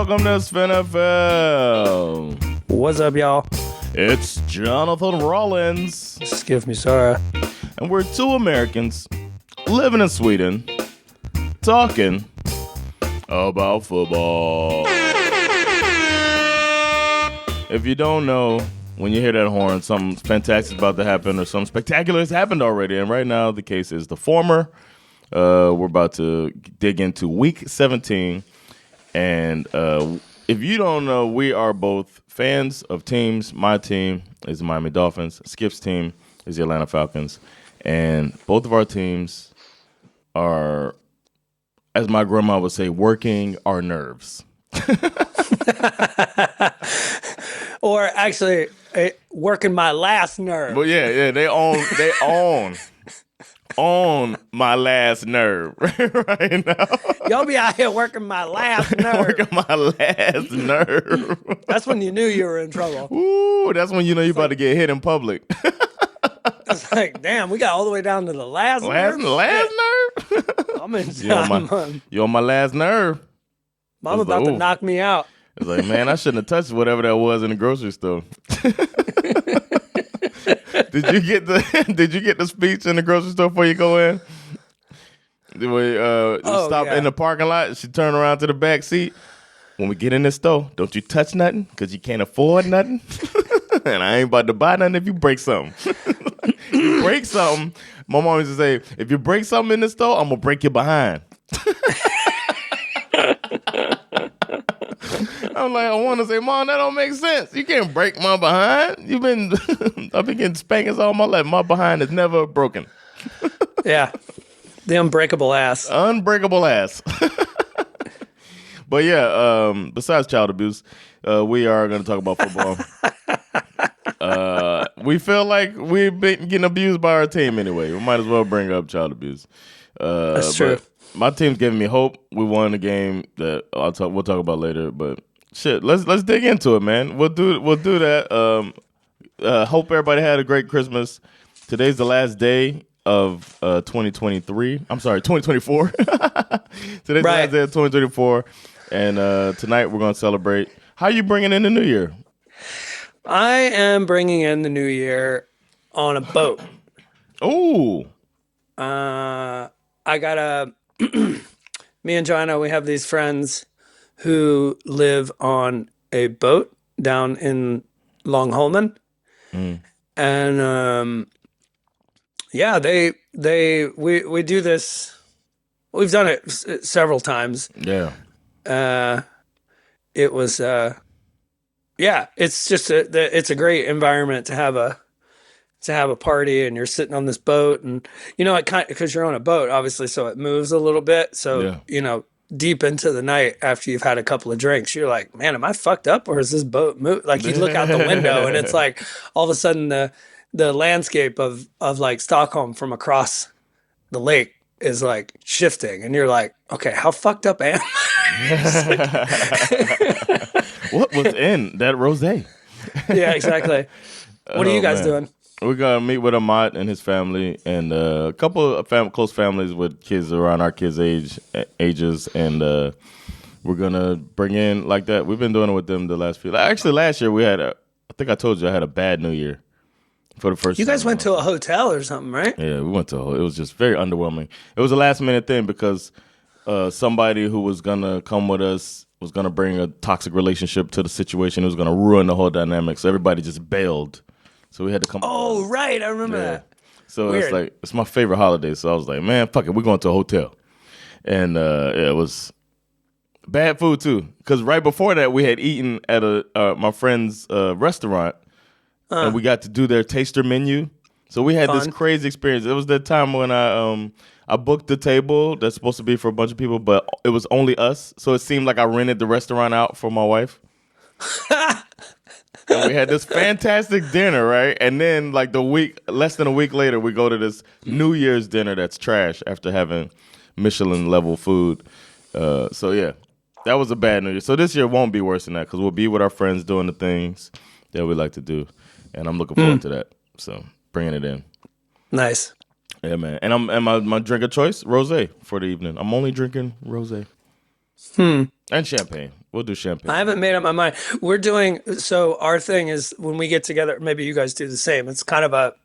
welcome to SveNFL. What's up, y'all? It's Jonathan Rollins. Excuse me, Sarah. And we're two Americans living in Sweden talking about football. If you don't know, when you hear that horn, something fantastic is about to happen or something spectacular has happened already. And right now, the case is the former. We're about to dig into Week 17. And if you don't know, we are both fans of teams. My team is the Miami Dolphins. Skip's team is the Atlanta Falcons. And both of our teams are, as my grandma would say, working our nerves. Or actually, working my last nerve. But yeah, they own my last nerve right now. Y'all be out here working my last nerve. Working my last nerve. That's when you knew you were in trouble. Ooh, that's when you know you're about to get hit in public. It's like, damn, we got all the way down to the last nerve. Last nerve? I'm in. You're on my last nerve. Mom about to knock me out. It's like, man, I shouldn't have touched whatever that was in the grocery store. Did you get the speech in the grocery store before you go in? Stop in the parking lot. She turned around to the back seat. When we get in the store, don't you touch nothing because you can't afford nothing. And I ain't about to buy nothing if you break something. If you break something, my mom used to say, if you break something in the store, I'm gonna break your behind. I'm like, I want to say, Mom, that don't make sense. You can't break my behind. I've been getting spankings all my life. My behind is never broken. Yeah. The unbreakable ass. Unbreakable ass. But yeah, besides child abuse, we are going to talk about football. We feel like we've been getting abused by our team anyway. We might as well bring up child abuse. That's true. My team's giving me hope. We won the game that we'll talk about later. But shit, let's dig into it, man. We'll do that. Hope everybody had a great Christmas. Today's the last day of 2023. I'm sorry, 2024. Today's the last day of 2024, and tonight we're gonna celebrate. How are you bringing in the new year? I am bringing in the new year on a boat. Ooh. I got me and Joanna, we have these friends who live on a boat down in Longholmen. And we do this. We've done it several times. Yeah. It was it's just it's a great environment to have a party, and you're sitting on this boat, and it kind of, because you're on a boat obviously, so it moves a little bit, so deep into the night after you've had a couple of drinks, you're like, man, am I fucked up, or is this boat move? Like, you look out the window and it's like all of a sudden the landscape of like Stockholm from across the lake is like shifting, and you're like, okay, how fucked up am I? What was in that rosé? Yeah, exactly. What are you guys doing? We're going to meet with Ahmad and his family, and a couple of close families with kids around our kids' ages, and we're going to bring in like that. We've been doing it with them the last few. Actually, last year we had I think I told you I had a bad New Year for the first time. You guys went to a hotel or something, right? Yeah, we went to it was just very underwhelming. It was a last-minute thing because somebody who was going to come with us was going to bring a toxic relationship to the situation. It was going to ruin the whole dynamic, so everybody just bailed. So we had to come. Oh, right. I remember that. So Weird. It's like, it's my favorite holiday. So I was like, man, fuck it. We're going to a hotel. And it was bad food too. Because right before that, we had eaten at my friend's restaurant. And we got to do their taster menu. So we had this crazy experience. It was the time when I booked the table that's supposed to be for a bunch of people, but it was only us. So it seemed like I rented the restaurant out for my wife. And we had this fantastic dinner, right? And then like less than a week later, we go to this New Year's dinner that's trash after having Michelin level food. So yeah, that was a bad New Year. So this year won't be worse than that because we'll be with our friends doing the things that we like to do. And I'm looking forward to that. So bringing it in. Nice. Yeah, man. And my drink of choice, rosé for the evening. I'm only drinking rosé. And champagne. We'll do champagne. I haven't made up my mind. We're doing, so our thing is when we get together, maybe you guys do the same. It's kind of a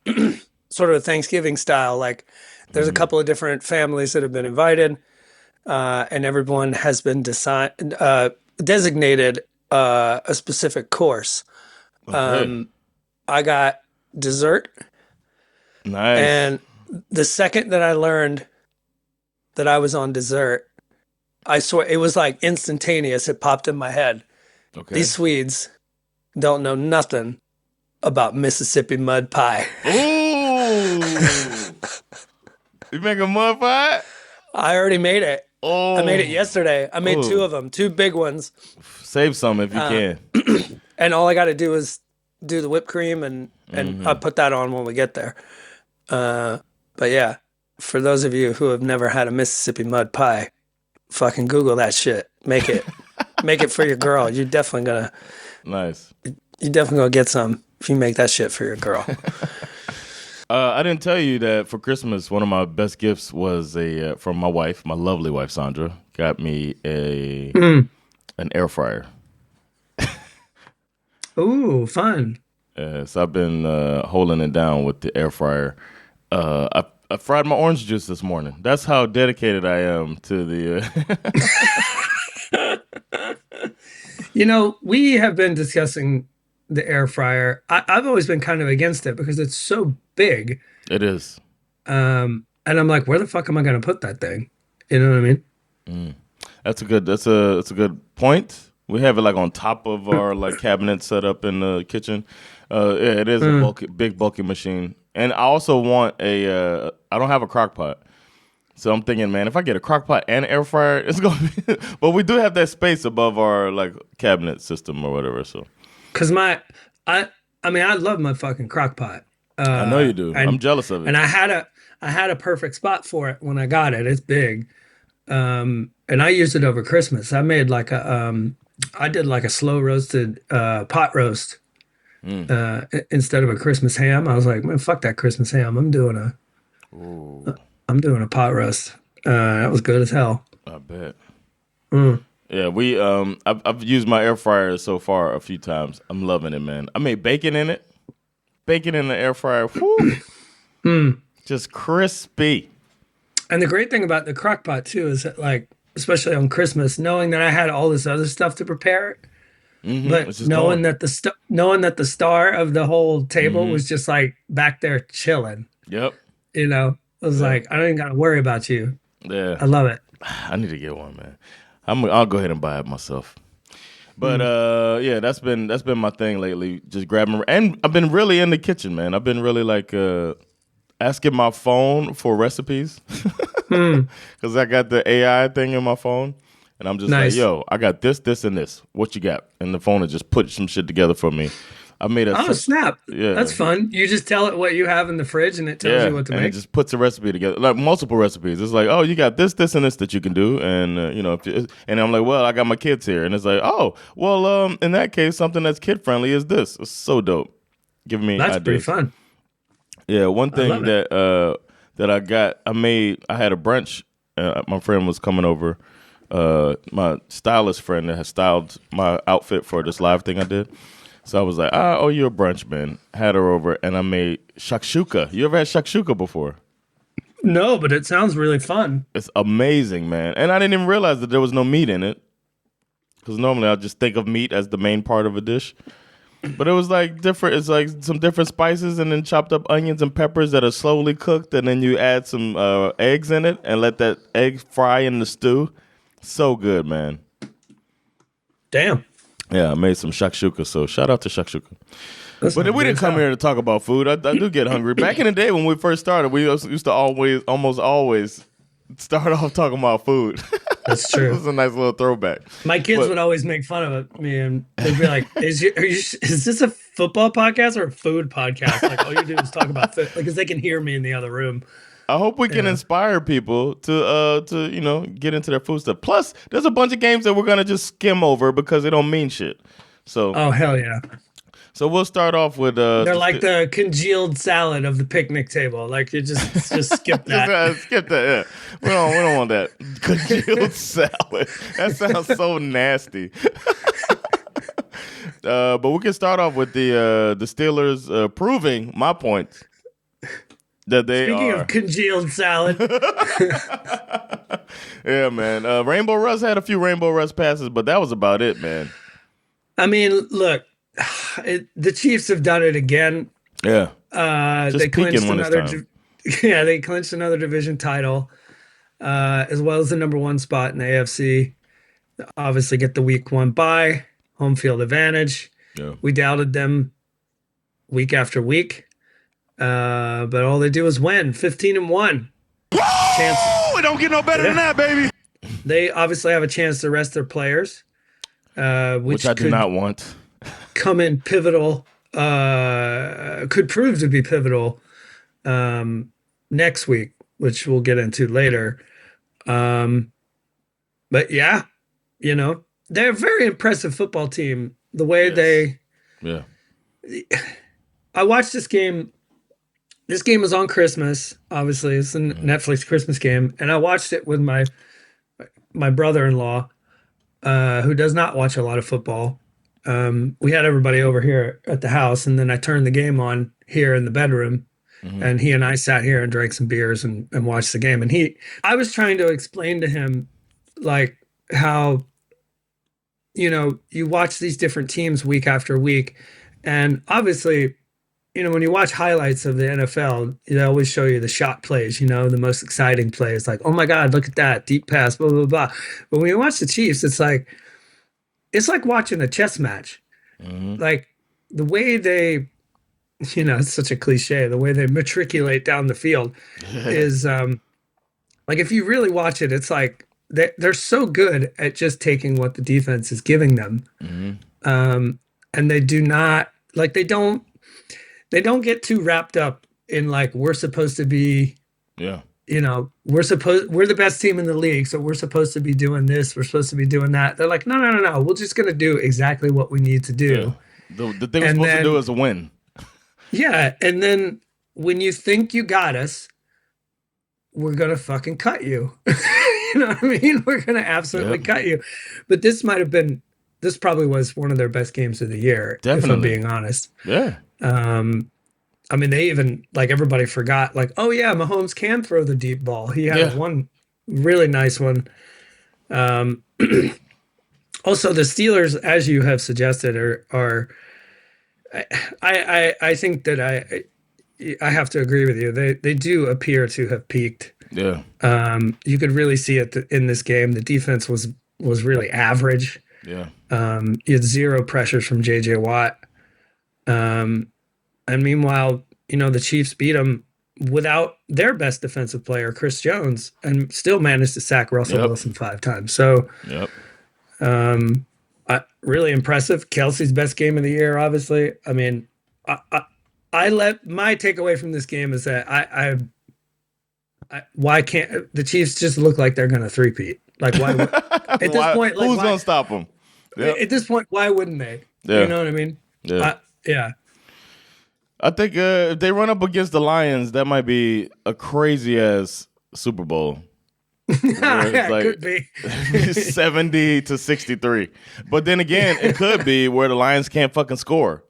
sort of a Thanksgiving style. Like there's a couple of different families that have been invited, and everyone has been designated a specific course. Okay. I got dessert. Nice. And the second that I learned that I was on dessert, I swear it was like instantaneous. It popped in my head. Okay. These Swedes don't know nothing about Mississippi mud pie. Ooh. You make a mud pie? I already made it. Oh. I made it yesterday. I made 2 of them, 2 big ones. Save some if you can. And all I got to do is do the whipped cream and I put that on when we get there. But yeah, for those of you who have never had a Mississippi mud pie, fucking Google that shit. Make it. Make it for your girl. You're definitely gonna. Nice. You're definitely gonna get some if you make that shit for your girl. I didn't tell you that for Christmas, one of my best gifts was from my wife, my lovely wife Sandra, got me an air fryer. Ooh, fun. So I've been holding it down with the air fryer. I fried my orange juice this morning. That's how dedicated I am to the. You know, we have been discussing the air fryer. I've always been kind of against it because it's so big. It is. And I'm like, where the fuck am I going to put that thing? You know what I mean? That's a good point. We have it like on top of our like cabinet set up in the kitchen. Yeah, it is a big bulky machine. And I also want I don't have a crock pot. So I'm thinking, man, if I get a crock pot and air fryer, it's going to be, but we do have that space above our like cabinet system or whatever. So, cause I love my fucking crock pot. I know you do. I'm jealous of it. And I had a perfect spot for it when I got it. It's big. And I used it over Christmas. I made like I did like a slow roasted pot roast instead of a Christmas ham. I was like, man, fuck that Christmas ham. I'm doing a pot roast. That was good as hell. I bet. Yeah, I've used my air fryer so far a few times. I'm loving it, man. I made bacon in it. Bacon in the air fryer. Whoo. Just crispy. And the great thing about the crock pot too is that, like, especially on Christmas, knowing that I had all this other stuff to prepare it, but knowing that the star of the whole table was just like back there chilling. Yep. You know, I was like, I don't even got to worry about you. Yeah. I love it. I need to get one, man. I'll go ahead and buy it myself. But yeah, that's been my thing lately. Just grabbing, and I've been really in the kitchen, man. I've been really like asking my phone for recipes because I got the AI thing in my phone, and I'm just like, yo, I got this, this, and this. What you got? And the phone will just put some shit together for me. I made a snap. Yeah, that's fun. You just tell it what you have in the fridge, and it tells you what to make. It just puts a recipe together, like multiple recipes. It's like, oh, you got this, this, and this that you can do, and you know, and I'm like, well, I got my kids here, and it's like, oh, well, in that case, something that's kid friendly is this. It's so dope. Give me that's ideas. Pretty fun. Yeah, one thing that I had a brunch. My friend was coming over. My stylist friend that has styled my outfit for this live thing I did. So I was like, I owe you a brunch, man. Had her over, and I made shakshuka. You ever had shakshuka before? No, but it sounds really fun. It's amazing, man. And I didn't even realize that there was no meat in it. Because normally I just think of meat as the main part of a dish. But it was like different. It's like some different spices and then chopped up onions and peppers that are slowly cooked. And then you add some eggs in it and let that egg fry in the stew. So good, man. Damn. Yeah, I made some shakshuka, so shout out to shakshuka. But we didn't come here to talk about food. I do get hungry. Back in the day when we first started, we used to almost always start off talking about food. That's true. It was a nice little throwback. My kids would always make fun of me, and they'd be like, is this a football podcast or a food podcast? Like, all you do is talk about food. Like, because they can hear me in the other room. I hope we can inspire people to get into their food stuff. Plus, there's a bunch of games that we're gonna just skim over because they don't mean shit. So hell yeah. So we'll start off with they're like the congealed salad of the picnic table. Like you just skip that. Skip that. Yeah. We don't want that congealed salad. That sounds so nasty. But we can start off with the Steelers proving my point that they Speaking of congealed salad. Yeah, man. Rainbow Russ had a few Rainbow Russ passes, but that was about it, man. I mean, look, the Chiefs have done it again. Yeah. They clinched they clinched another division title, as well as the number 1 spot in the AFC. Obviously get the week 1 bye, home field advantage. Yeah. We doubted them week after week. But all they do is win 15-1. It don't get no better than that, baby. They obviously have a chance to rest their players, which I do not want. Come in pivotal, could prove to be pivotal next week, which we'll get into later. But yeah, they're a very impressive football team. The way I watched this game. This game was on Christmas. Obviously, it's a Netflix Christmas game, and I watched it with my brother-in-law, who does not watch a lot of football. We had everybody over here at the house, and then I turned the game on here in the bedroom, and he and I sat here and drank some beers and watched the game. And I was trying to explain to him, like, how, you watch these different teams week after week, and obviously, when you watch highlights of the NFL, they always show you the shot plays, the most exciting plays, like, oh my God, look at that deep pass, blah, blah, blah. But when you watch the Chiefs, it's like watching a chess match. Like the way they, it's such a cliche, the way they matriculate down the field is, like, if you really watch it, it's like they're so good at just taking what the defense is giving them. And they do not, like, they don't get too wrapped up in, like, we're supposed to be, we're the best team in the league, so we're supposed to be doing this, we're supposed to be doing that. They're like, no, we're just going to do exactly what we need to do. Yeah. The thing we're supposed to do is a win. Yeah, and then when you think you got us, we're going to fucking cut you. You know what I mean? We're going to absolutely cut you. But this probably was one of their best games of the year, definitely, if I'm being honest. Yeah. I mean, they even, like, everybody forgot, like, oh yeah, Mahomes can throw the deep ball. He had one really nice one. Also, the Steelers, as you have suggested, are I think that I have to agree with you. They do appear to have peaked. Yeah. You could really see it in this game. The defense was really average. Yeah. You had 0 pressures from J.J. Watt. And meanwhile, the Chiefs beat them without their best defensive player, Chris Jones, and still managed to sack Russell Wilson 5 times. So, really impressive. Kelsey's best game of the year, obviously. I mean, my takeaway from this game is that why can't the Chiefs just look like they're going to three-peat? Like, why? At this point, like, who's going to stop them? Yep. At this point, why wouldn't they? Yeah. You know what I mean? Yeah. Yeah. I think if they run up against the Lions, that might be a crazy ass Super Bowl. Yeah, like could be 70-63. But then again, it could be where the Lions can't fucking score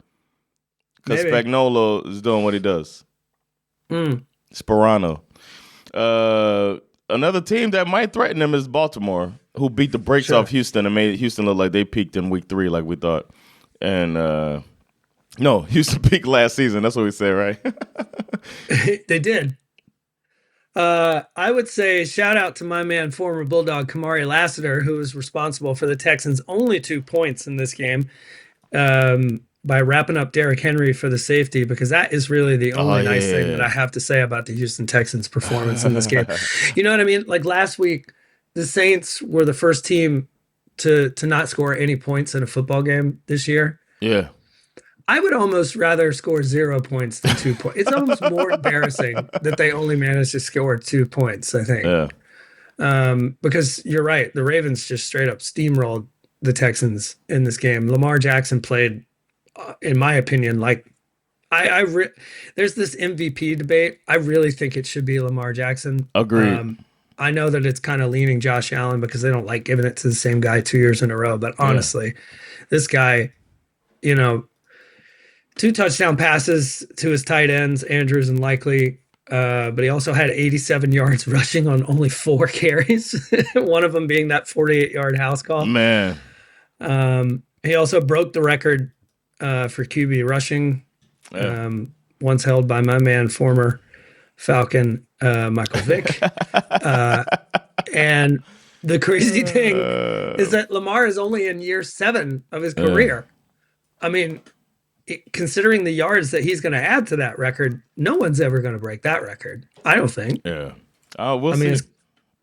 because Spagnuolo is doing what he does. Sperano. Another team that might threaten them is Baltimore, who beat the brakes off Houston and made Houston look like they peaked in week 3, like we thought. And no, Houston peaked last season. That's what we said, right? They did. I would say shout out to my man, former Bulldog Kamari Lassiter, who was responsible for the Texans' only 2 points in this game by wrapping up Derrick Henry for the safety, because that is really the only nice thing that I have to say about the Houston Texans' performance in this game. You know what I mean? Like last week, the Saints were the first team to not score any points in a football game this year. Yeah. I would almost rather score 0 points than 2 points. It's almost more embarrassing that they only managed to score 2 points, I think. Yeah. Because you're right. The Ravens just straight up steamrolled the Texans in this game. Lamar Jackson played in my opinion, like there's this MVP debate. I really think it should be Lamar Jackson. Agreed. I know that it's kind of leaning Josh Allen because they don't like giving it to the same guy 2 years in a row. But honestly, this guy, 2 touchdown passes to his tight ends, Andrews and Likely. But he also had 87 yards rushing on only 4 carries, one of them being that 48-yard house call. Man. He also broke the record for QB rushing, once held by my man, former Falcon Michael Vick. And the crazy thing is that Lamar is only in year 7 of his career. I mean, considering the yards that he's going to add to that record, no one's ever going to break that record. I don't think. Yeah. We'll see.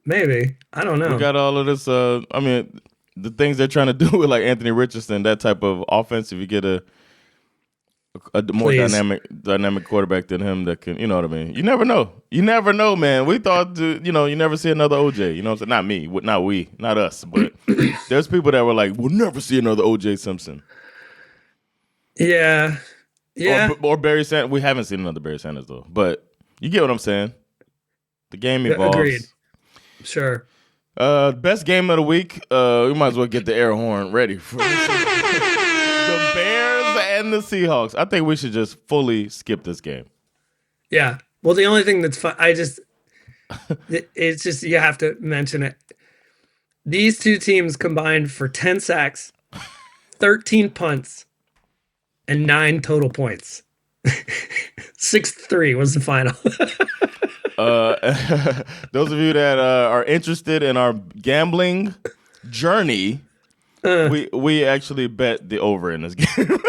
Maybe. I don't know. We got all of this. The things they're trying to do with like Anthony Richardson, that type of offense, if you get a more dynamic quarterback than him that can, you know what I mean? You never know. You never know, man. We thought, you never see another OJ. You know what I'm saying? Not me, not us. But there's people that were like, we'll never see another OJ Simpson. Yeah. Yeah. Or Barry Sanders. We haven't seen another Barry Sanders, though. But you get what I'm saying. The game evolves. Agreed. Sure. Best game of the week. We might as well get the air horn ready for the Bears and the Seahawks. I think we should just fully skip this game. Yeah. Well, the only thing that's fun, it's just, you have to mention it. These two teams combined for 10 sacks, 13 punts, and 9 total points. 6-3 was the final. Those of you that are interested in our gambling journey, we actually bet the over in this game.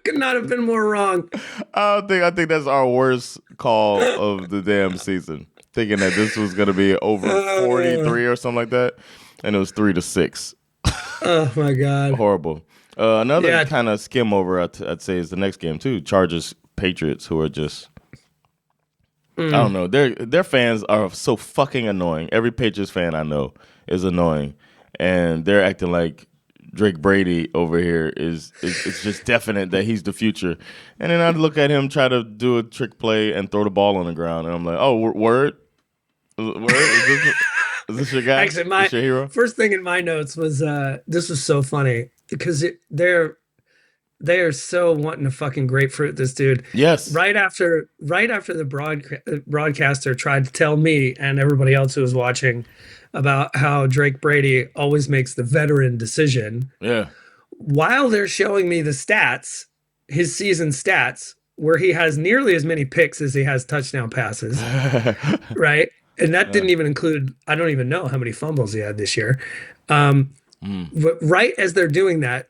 Could not have been more wrong. I think that's our worst call of the damn season. Thinking that this was going to be over 43 or something like that, and it was 3-6. Oh my God! Horrible. Another kind of skim over, I'd say, is the next game too. Chargers Patriots, who are just. I don't know. Their fans are so fucking annoying. Every Patriots fan I know is annoying, and they're acting like Drake Brady over here is it's just definite that he's the future. And then I look at him try to do a trick play and throw the ball on the ground, and I'm like, oh, word? Is this your guy? Actually, is your hero? First thing in my notes was this was so funny because they are so wanting to fucking grapefruit this dude. Yes. Right after the broadcaster tried to tell me and everybody else who was watching about how Drake Brady always makes the veteran decision. Yeah. While they're showing me the stats, his season stats, where he has nearly as many picks as he has touchdown passes. Right? And that didn't even include, I don't even know how many fumbles he had this year. But right as they're doing that,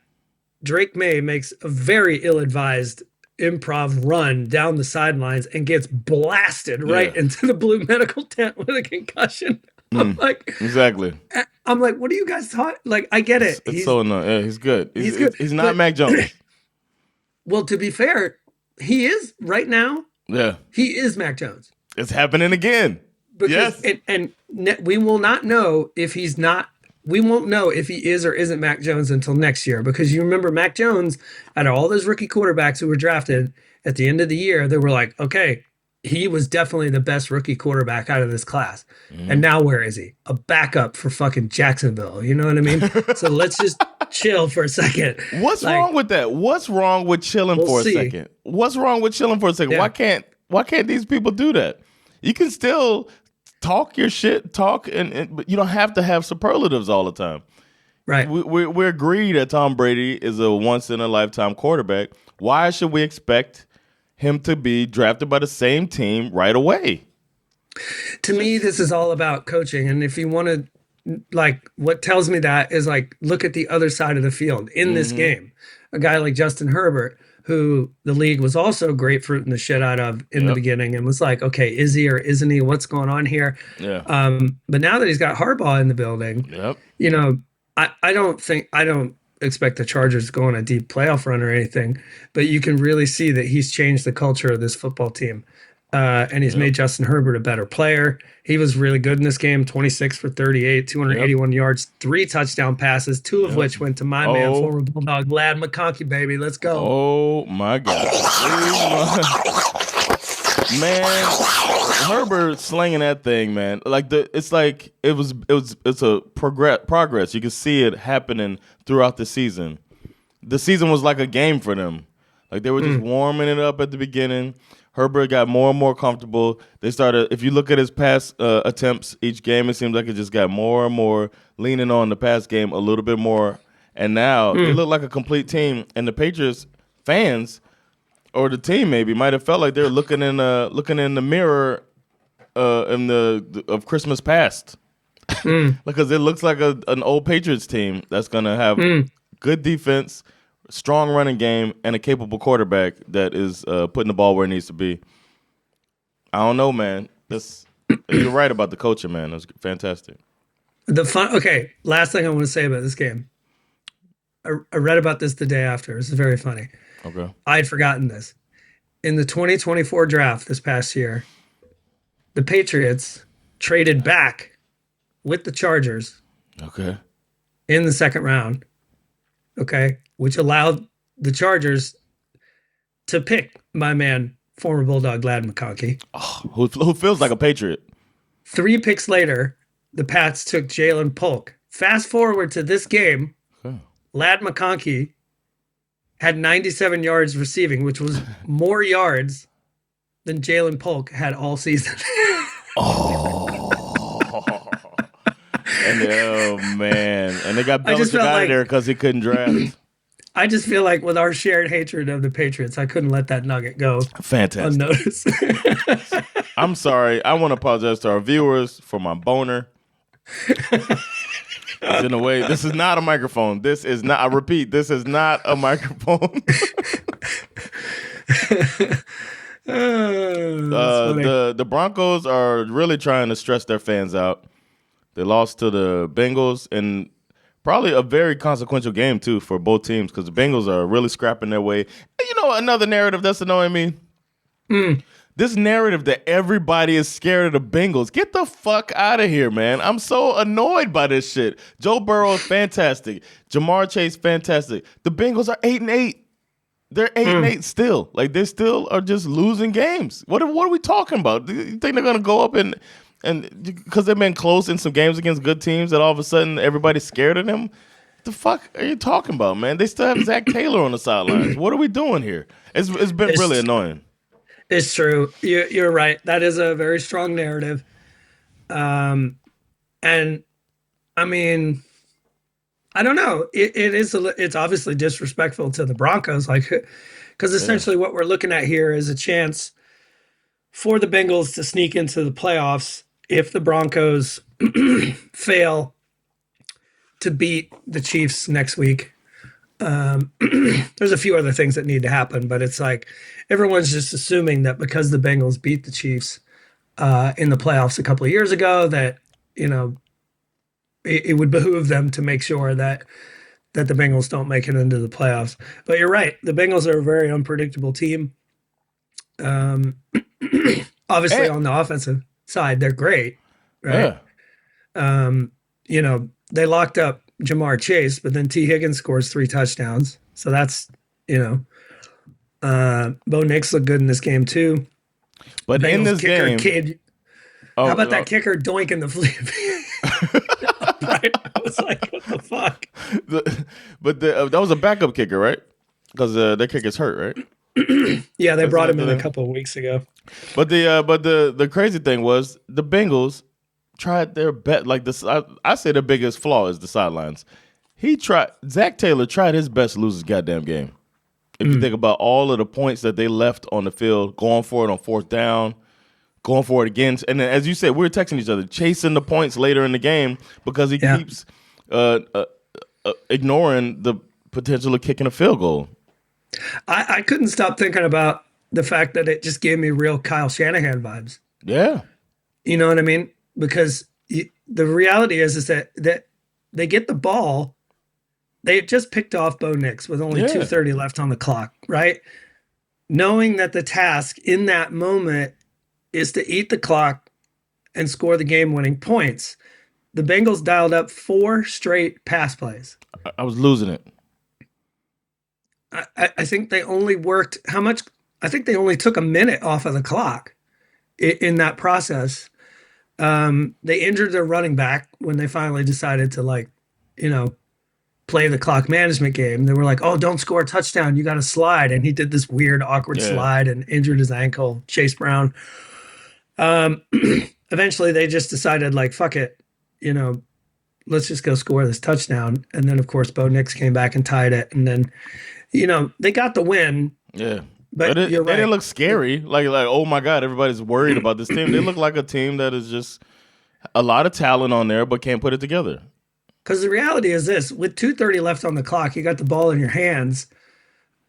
Drake May makes a very ill-advised improv run down the sidelines and gets blasted right into the blue medical tent with a concussion. I'm like, exactly. I'm like, what are you guys talking? Like, I get it. It's so annoying. Yeah, he's good. He's good. He's not Mac Jones. Well, to be fair, he is right now. Yeah. He is Mac Jones. It's happening again. Because, and we will not know if he's not. We won't know if he is or isn't Mac Jones until next year, because you remember Mac Jones, out of all those rookie quarterbacks who were drafted at the end of the year, they were like, okay, he was definitely the best rookie quarterback out of this class. And now where is he? A backup for fucking Jacksonville. You know what I mean? So let's just chill for a second. What's wrong with that? What's wrong with chilling for a second? What's wrong with chilling for a second? Yeah. Why can't these people do that? You can still talk your shit, but you don't have to have superlatives all the time. Right. We agreed that Tom Brady is a once-in-a-lifetime quarterback. Why should we expect him to be drafted by the same team right away? To me, this is all about coaching. And if you want to, like, what tells me that is, like, look at the other side of the field in this game. A guy like Justin Herbert, who the league was also grapefruiting the shit out of in the beginning and was like, okay, is he or isn't he? What's going on here? Yeah. But now that he's got Harbaugh in the building, you know, I don't expect the Chargers to go on a deep playoff run or anything, but you can really see that he's changed the culture of this football team. And he's made Justin Herbert a better player. He was really good in this game, 26 for 38, 281 yards, 3 touchdown passes, 2 of which went to my man, former Bulldog, Lad McConkey, baby. Let's go. Oh, my God. Man, Herbert slinging that thing, man. It's a progress. You can see it happening throughout the season. The season was like a game for them. Like they were just warming it up at the beginning. Herbert got more and more comfortable. They started, if you look at his pass attempts each game, it seems like it just got more and more leaning on the pass game a little bit more. And now they look like a complete team. And the Patriots fans, or the team maybe, might have felt like they're looking in the mirror of Christmas past. Because it looks like an old Patriots team that's going to have good defense, strong running game, and a capable quarterback that is putting the ball where it needs to be. I don't know, man. You're right about the coaching, man. It was fantastic. Okay, last thing I want to say about this game. I read about this the day after. This is very funny. Okay. I had forgotten this. In the 2024 draft this past year, the Patriots traded back with the Chargers. Okay. In the second round. Okay. Which allowed the Chargers to pick my man, former Bulldog Lad McConkey. Oh, who feels like a Patriot. 3 picks later, the Pats took Jalen Polk. Fast forward to this game, Lad McConkey had 97 yards receiving, which was more yards than Jalen Polk had all season. Man. And they got Belichick out of there because he couldn't draft. I just feel like with our shared hatred of the Patriots, I couldn't let that nugget go unnoticed. I'm sorry. I want to apologize to our viewers for my boner. In a way, this is not a microphone. This is not, I repeat, this is not a microphone. The Broncos are really trying to stress their fans out. They lost to the Bengals in probably a very consequential game, too, for both teams because the Bengals are really scrapping their way. And you know, another narrative that's annoying me? This narrative that everybody is scared of the Bengals. Get the fuck out of here, man. I'm so annoyed by this shit. Joe Burrow is fantastic. Jamar Chase, fantastic. The Bengals are 8-8. They're 8-8 still. Like, they still are just losing games. What are we talking about? Do you think they're going to go up and because they've been close in some games against good teams that all of a sudden everybody's scared of them? What the fuck are you talking about, man? They still have Zach Taylor on the sidelines. What are we doing here? It's been really annoying. It's true. You're right. That is a very strong narrative. And I mean, I don't know. It's obviously disrespectful to the Broncos, like, because essentially what we're looking at here is a chance for the Bengals to sneak into the playoffs if the Broncos fail to beat the Chiefs next week. There's a few other things that need to happen, but it's like everyone's just assuming that because the Bengals beat the Chiefs in the playoffs a couple of years ago, that, you know, it would behoove them to make sure that the Bengals don't make it into the playoffs. But you're right. The Bengals are a very unpredictable team. Obviously on the offensive side, they're great, right? Yeah. You know, they locked up Jamar Chase, but then T. Higgins scores 3 touchdowns. So that's, you know, Bo Nix looked good in this game too. But Bengals in this game, how about that kicker doinking the flea? Right? I was like, what the fuck? That was a backup kicker, right? Because their kicker's hurt, right? Yeah, they brought him in a couple of weeks ago. But the crazy thing was the Bengals tried their best. Like I say the biggest flaw is the sidelines. Zach Taylor tried his best to lose his goddamn game. If you think about all of the points that they left on the field, going for it on 4th down, going for it again. And then, as you said, we were texting each other, chasing the points later in the game because he keeps ignoring the potential of kicking a field goal. I couldn't stop thinking about the fact that it just gave me real Kyle Shanahan vibes. Yeah. You know what I mean? Because the reality is that they get the ball. They just picked off Bo Nix with only 2:30 left on the clock, right? Knowing that the task in that moment is to eat the clock and score the game-winning points. The Bengals dialed up 4 straight pass plays. I was losing it. I think they only worked how much? I think they only took a minute off of the clock in that process. They injured their running back when they finally decided to play the clock management game. They were like, "Oh, don't score a touchdown. You got to slide." And he did this weird, awkward slide and injured his ankle. Chase Brown. Eventually, they just decided, like, fuck it, let's just go score this touchdown. And then, of course, Bo Nix came back and tied it. And then, they got the win. Yeah. But you're right. They didn't look scary. Like, oh my God, everybody's worried about this team. They look like a team that is just a lot of talent on there, but can't put it together. Because the reality is this: with 2:30 left on the clock, you got the ball in your hands.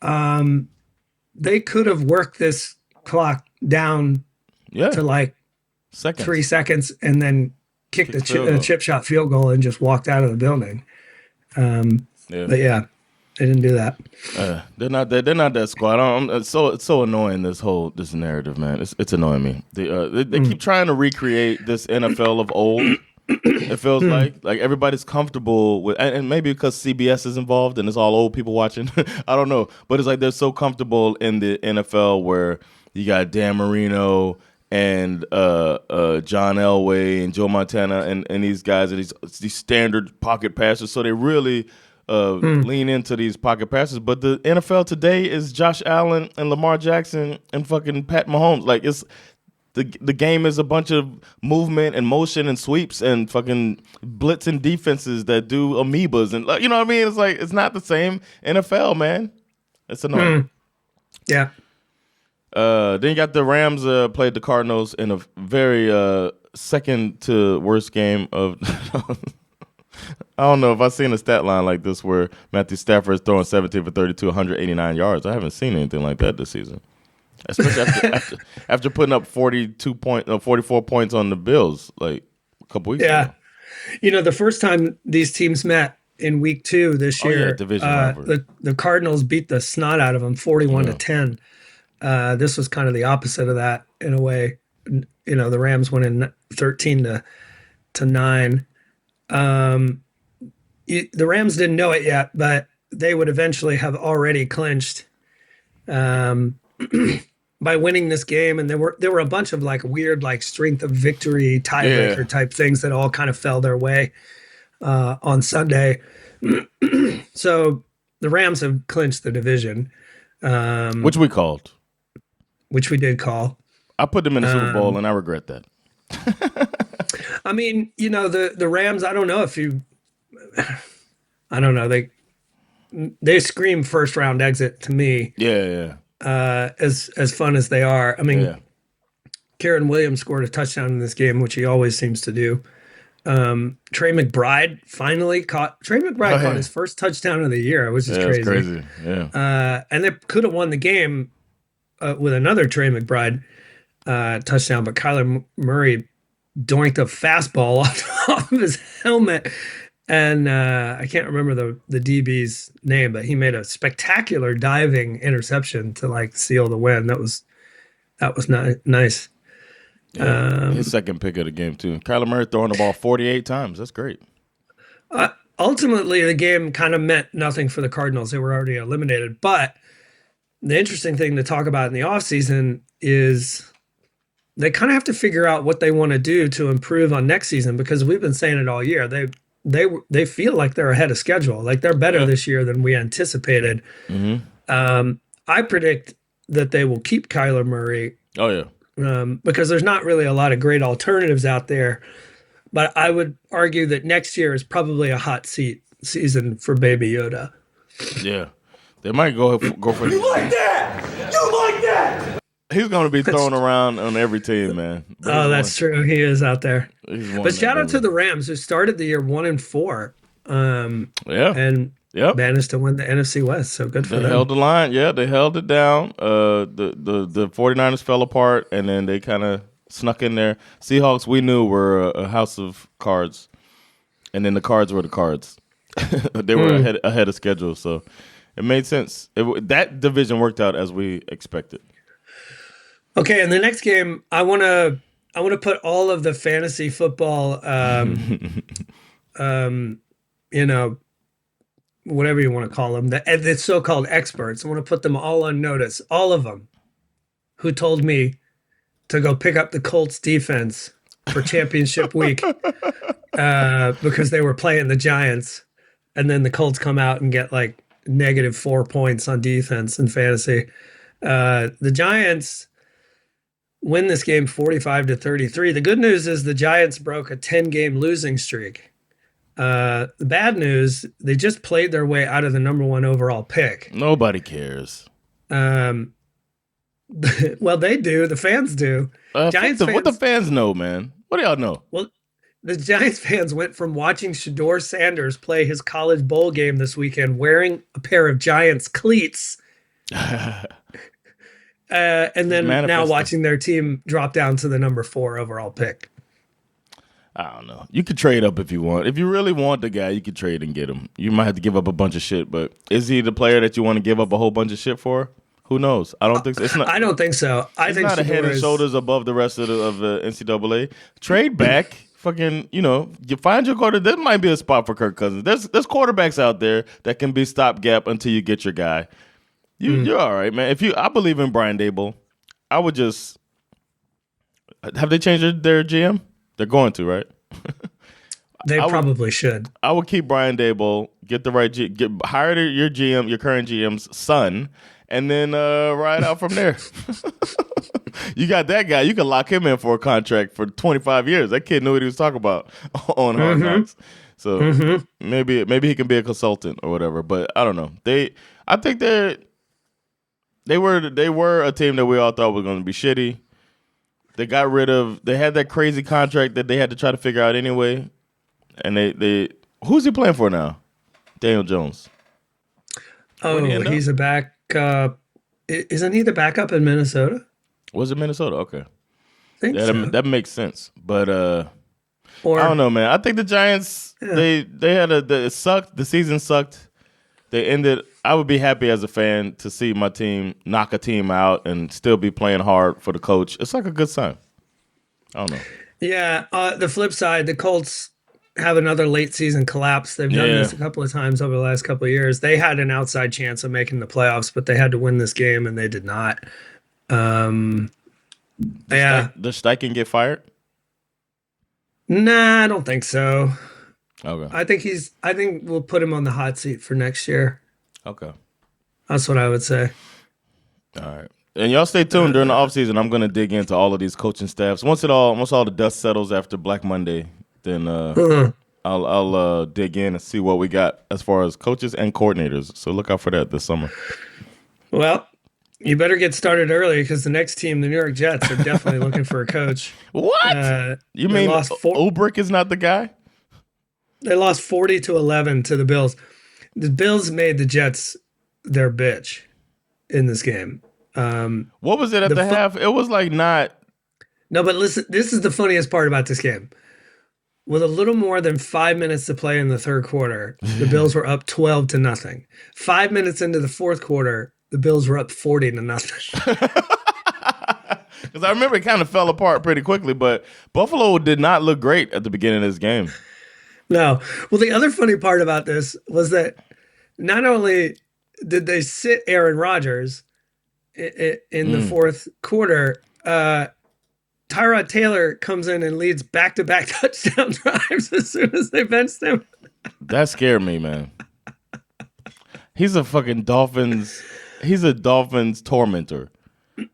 They could have worked this clock down to like 3 seconds and then kicked a chip shot field goal and just walked out of the building. But yeah, they didn't do that. They're not that squad. It's so annoying, this narrative, man. It's annoying me. They keep trying to recreate this NFL of old. It feels like everybody's comfortable with, and maybe because CBS is involved and it's all old people watching. I don't know, but it's like they're so comfortable in the NFL where you got Dan Marino and John Elway and Joe Montana and these guys and these standard pocket passers. So they really lean into these pocket passes. But the NFL today is Josh Allen and Lamar Jackson and fucking Pat Mahomes. Like, it's the game is a bunch of movement and motion and sweeps and fucking blitzing defenses that do amoebas and you know what I mean? It's like it's not the same NFL, man. It's annoying. Yeah. Then you got the Rams played the Cardinals in a very second to worst game of. I don't know if I've seen a stat line like this where Matthew Stafford is throwing 17 for 32, 189 yards. I haven't seen anything like that this season. Especially after putting up 44 points on the Bills like a couple weeks ago. Yeah. The first time these teams met in week 2 this year, the Cardinals beat the snot out of them 41-10. This was kind of the opposite of that in a way. The Rams went in 13-9. The Rams didn't know it yet, but they would eventually have already clinched by winning this game. And there were a bunch of like weird like strength of victory tiebreaker type things that all kind of fell their way on Sunday. So the Rams have clinched the division, which we called. Which we did call. I put them in the Super Bowl, and I regret that. I mean, the Rams, I don't know. They scream first round exit to me. Yeah. As fun as they are. I mean, Karen Williams scored a touchdown in this game, which he always seems to do. Trey McBride caught his first touchdown of the year, which is crazy. It's crazy. Yeah. And they could have won the game with another Trey McBride touchdown, but Kyler Murray doinked a fastball off of his helmet. And I can't remember the DB's name, but he made a spectacular diving interception to like seal the win. That was nice. Yeah, his second pick of the game too. Kyler Murray throwing the ball 48 times. That's great. Ultimately, the game kind of meant nothing for the Cardinals. They were already eliminated. But the interesting thing to talk about in the offseason is they kind of have to figure out what they want to do to improve on next season, because we've been saying it all year. They feel like they're ahead of schedule. Like they're better this year than we anticipated. Mm-hmm. I predict that they will keep Kyler Murray. Oh, yeah. Because there's not really a lot of great alternatives out there. But I would argue that next year is probably a hot seat season for Baby Yoda. Yeah. They might go for You like that? You like that? He's going to be thrown around on every team, man. That's true. He is out there. But shout out to the Rams, who started the year 1-4. And managed to win the NFC West. So good for them. They held the line. Yeah, they held it down. The 49ers fell apart, and then they kind of snuck in there. Seahawks, we knew, were a house of cards, and then the cards were the cards. They were ahead of schedule, so it made sense. That division worked out as we expected. Okay, in the next game, I want to put all of the fantasy football, you know, whatever you want to call them, the so-called experts. I want to put them all on notice, all of them, who told me to go pick up the Colts defense for championship week because they were playing the Giants, and then the Colts come out and get like -4 points on defense in fantasy. The Giants win this game 45-33. The good news is the Giants broke a 10-game losing streak. The bad news, they just played their way out of the number 1 overall pick. Nobody cares. Well, they do. The fans do. Giants fans, what the fans know, man? What do y'all know? Well, the Giants fans went from watching Shedeur Sanders play his college bowl game this weekend wearing a pair of Giants cleats and then now watching their team drop down to the number 4 overall pick. I don't know. You could trade up if you want. If you really want the guy, you could trade and get him. You might have to give up a bunch of shit, but is he the player that you want to give up a whole bunch of shit for? Who knows? I don't think so. It's not. I don't think so. I think not a head and shoulders above the rest of the NCAA. Trade back. Fucking, you find your quarter. There might be a spot for Kirk Cousins. There's quarterbacks out there that can be stopgap until you get your guy. You're all right, man. I believe in Brian Daboll. I would just have they changed their GM? They're going to, right? They probably should. I would keep Brian Daboll, get the right hire your GM, your current GM's son, and then ride out from there. You got that guy. You can lock him in for a contract for 25 years. That kid knew what he was talking about on Hard Knocks. So maybe he can be a consultant or whatever. But I don't know. I think they were a team that we all thought was going to be shitty. They had that crazy contract that they had to try to figure out anyway. And they who's he playing for now? Daniel Jones. Oh, he's a backup. Isn't he the backup in Minnesota? Was it Minnesota? Okay. I think so. That makes sense. But I don't know, man. I think the Giants, it sucked. The season sucked. They ended. I would be happy as a fan to see my team knock a team out and still be playing hard for the coach. It's like a good sign. I don't know. Yeah. The flip side, the Colts have another late season collapse. They've done this a couple of times over the last couple of years. They had an outside chance of making the playoffs, but they had to win this game and they did not. Does Steichen get fired? Nah, I don't think so. Okay. I think we'll put him on the hot seat for next year. Okay. That's what I would say. All right. And y'all stay tuned during the offseason. I'm going to dig into all of these coaching staffs. Once all the dust settles after Black Monday, then I'll dig in and see what we got as far as coaches and coordinators. So look out for that this summer. Well, you better get started early because the next team, the New York Jets, are definitely looking for a coach. What? You mean Ulbrich is not the guy? They lost 40-11 to the Bills. The Bills made the Jets their bitch in this game. What was it at the half? It was like not. No, but listen, this is the funniest part about this game. With a little more than 5 minutes to play in the third quarter, the Bills were up 12-0. 5 minutes into the fourth quarter, the Bills were up 40-0. Because I remember it kind of fell apart pretty quickly, but Buffalo did not look great at the beginning of this game. No. Well, the other funny part about this was that not only did they sit Aaron Rodgers in the fourth quarter, Tyrod Taylor comes in and leads back-to-back touchdown drives as soon as they benched him. That scared me, man. He's a fucking Dolphins. He's a Dolphins tormentor.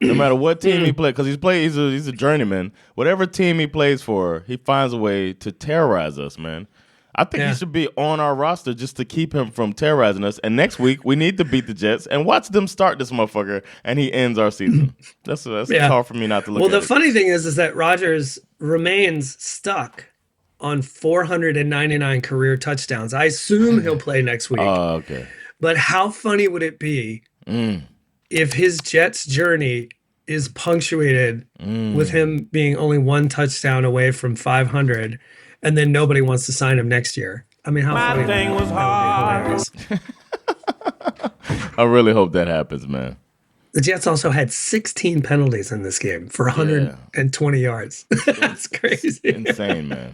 No matter what team he plays, because he's a journeyman. Whatever team he plays for, he finds a way to terrorize us, man. I think he should be on our roster just to keep him from terrorizing us. And next week, we need to beat the Jets and watch them start this motherfucker, and he ends our season. That's hard for me not to look at. Well, the funny thing is that Rodgers remains stuck on 499 career touchdowns. I assume he'll play next week. Oh, okay. But how funny would it be if his Jets journey is punctuated with him being only one touchdown away from 500, and then nobody wants to sign him next year? I mean, how funny that would be hilarious. I really hope that happens, man. The Jets also had 16 penalties in this game for 120 yards. That's crazy. Insane, man.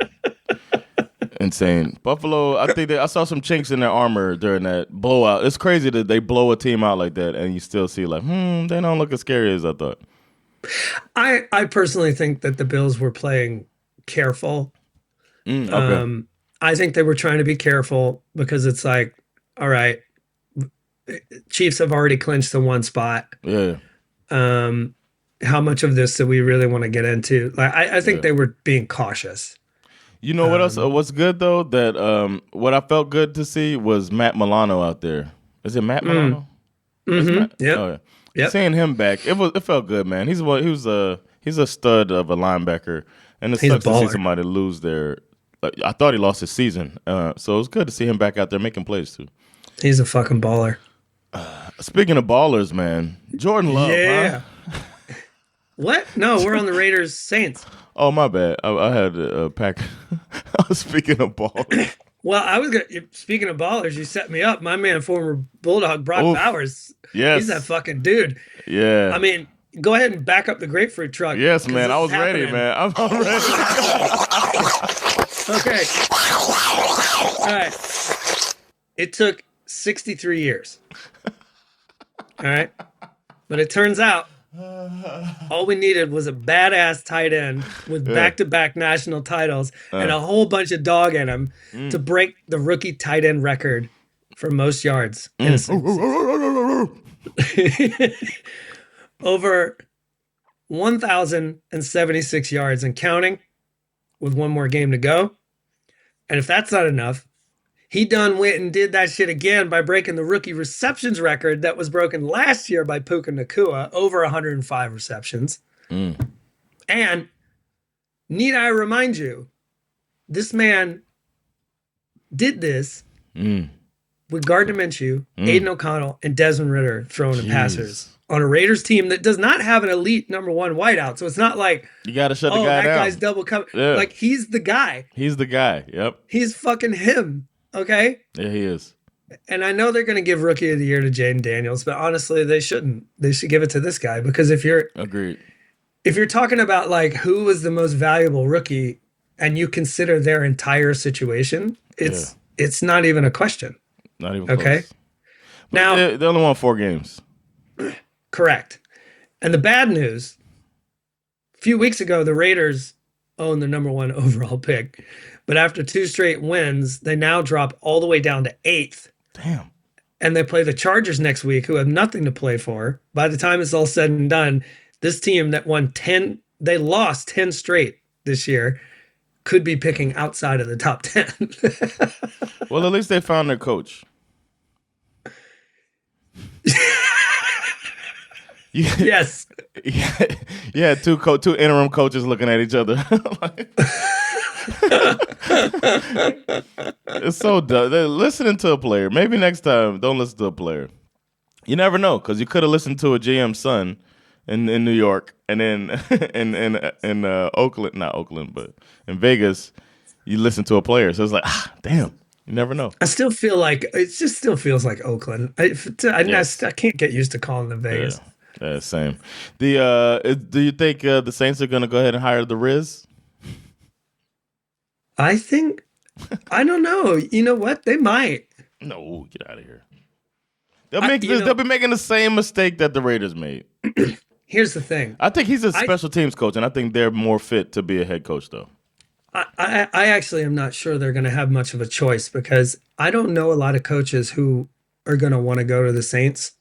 Insane. Buffalo, I think I saw some chinks in their armor during that blowout. It's crazy that they blow a team out like that and you still see like, they don't look as scary as I thought. I personally think that the Bills were playing careful. Okay. I think they were trying to be careful because it's like, all right, Chiefs have already clinched the one spot. Yeah. How much of this do we really want to get into? Like, I think they were being cautious. You know what else? What's good though? That what I felt good to see was Matt Milano out there. Is it Matt Milano? Mm-hmm. Yeah. Oh, yeah. Seeing him back, it felt good, man. He's a stud of a linebacker, and it sucks to see somebody lose their. I thought he lost his season, so it was good to see him back out there making plays too. He's a fucking baller. Speaking of ballers, man, Jordan Love. Yeah. Huh? What? No, we're on the Raiders Saints. Oh, my bad. I had a pack. I was speaking of ballers. Well, speaking of ballers, you set me up. My man, former Bulldog Brock Bowers. Yes. He's that fucking dude. Yeah. I mean, go ahead and back up the grapefruit truck. Yes, man. I was ready, man. I'm ready. Okay. All right. It took 63 years. All right. But it turns out all we needed was a badass tight end with back-to-back national titles and a whole bunch of dog in him to break the rookie tight end record for most yards in a season. Over 1,076 yards and counting with one more game to go. And if that's not enough, he done went and did that shit again by breaking the rookie receptions record that was broken last year by Puka Nacua, over 105 receptions. And need I remind you, this man did this with Gardner Minshew, Aiden O'Connell, and Desmond Ridder throwing the passers on a Raiders team that does not have an elite number one wideout. So it's not like you got to shut the guy down. That guy's double cover. Yeah. Like, he's the guy. He's the guy. Yep. He's fucking him. Okay. Yeah, he is. And I know they're going to give Rookie of the Year to Jaden Daniels, but honestly, they shouldn't. They should give it to this guy because if you're talking about like who was the most valuable rookie, and you consider their entire situation, it's not even a question. Not even okay. Close. Now they only won 4 games. Correct. And the bad news: a few weeks ago, the Raiders owned the number 1 overall pick. But after 2 straight wins, they now drop all the way down to 8th. Damn. And they play the Chargers next week, who have nothing to play for. By the time it's all said and done, this team that they lost 10 straight this year, could be picking outside of the top 10. Well, at least they found their coach. Yes. Yeah, two interim coaches looking at each other. It's so dumb. They're listening to a player. Maybe next time, don't listen to a player. You never know, because you could have listened to a GM's son in New York, and then in Oakland, not Oakland, but in Vegas, you listen to a player. So it's like, damn, you never know. I still feel like it just still feels like Oakland. I can't get used to calling them Vegas. Yeah, same. Do you think the Saints are going to go ahead and hire the Riz? I don't know. You know what? They might. No, get out of here. They'll be making the same mistake that the Raiders made. Here's the thing. I think he's a special teams coach, and I think they're more fit to be a head coach, though. I actually am not sure they're going to have much of a choice because I don't know a lot of coaches who are going to want to go to the Saints,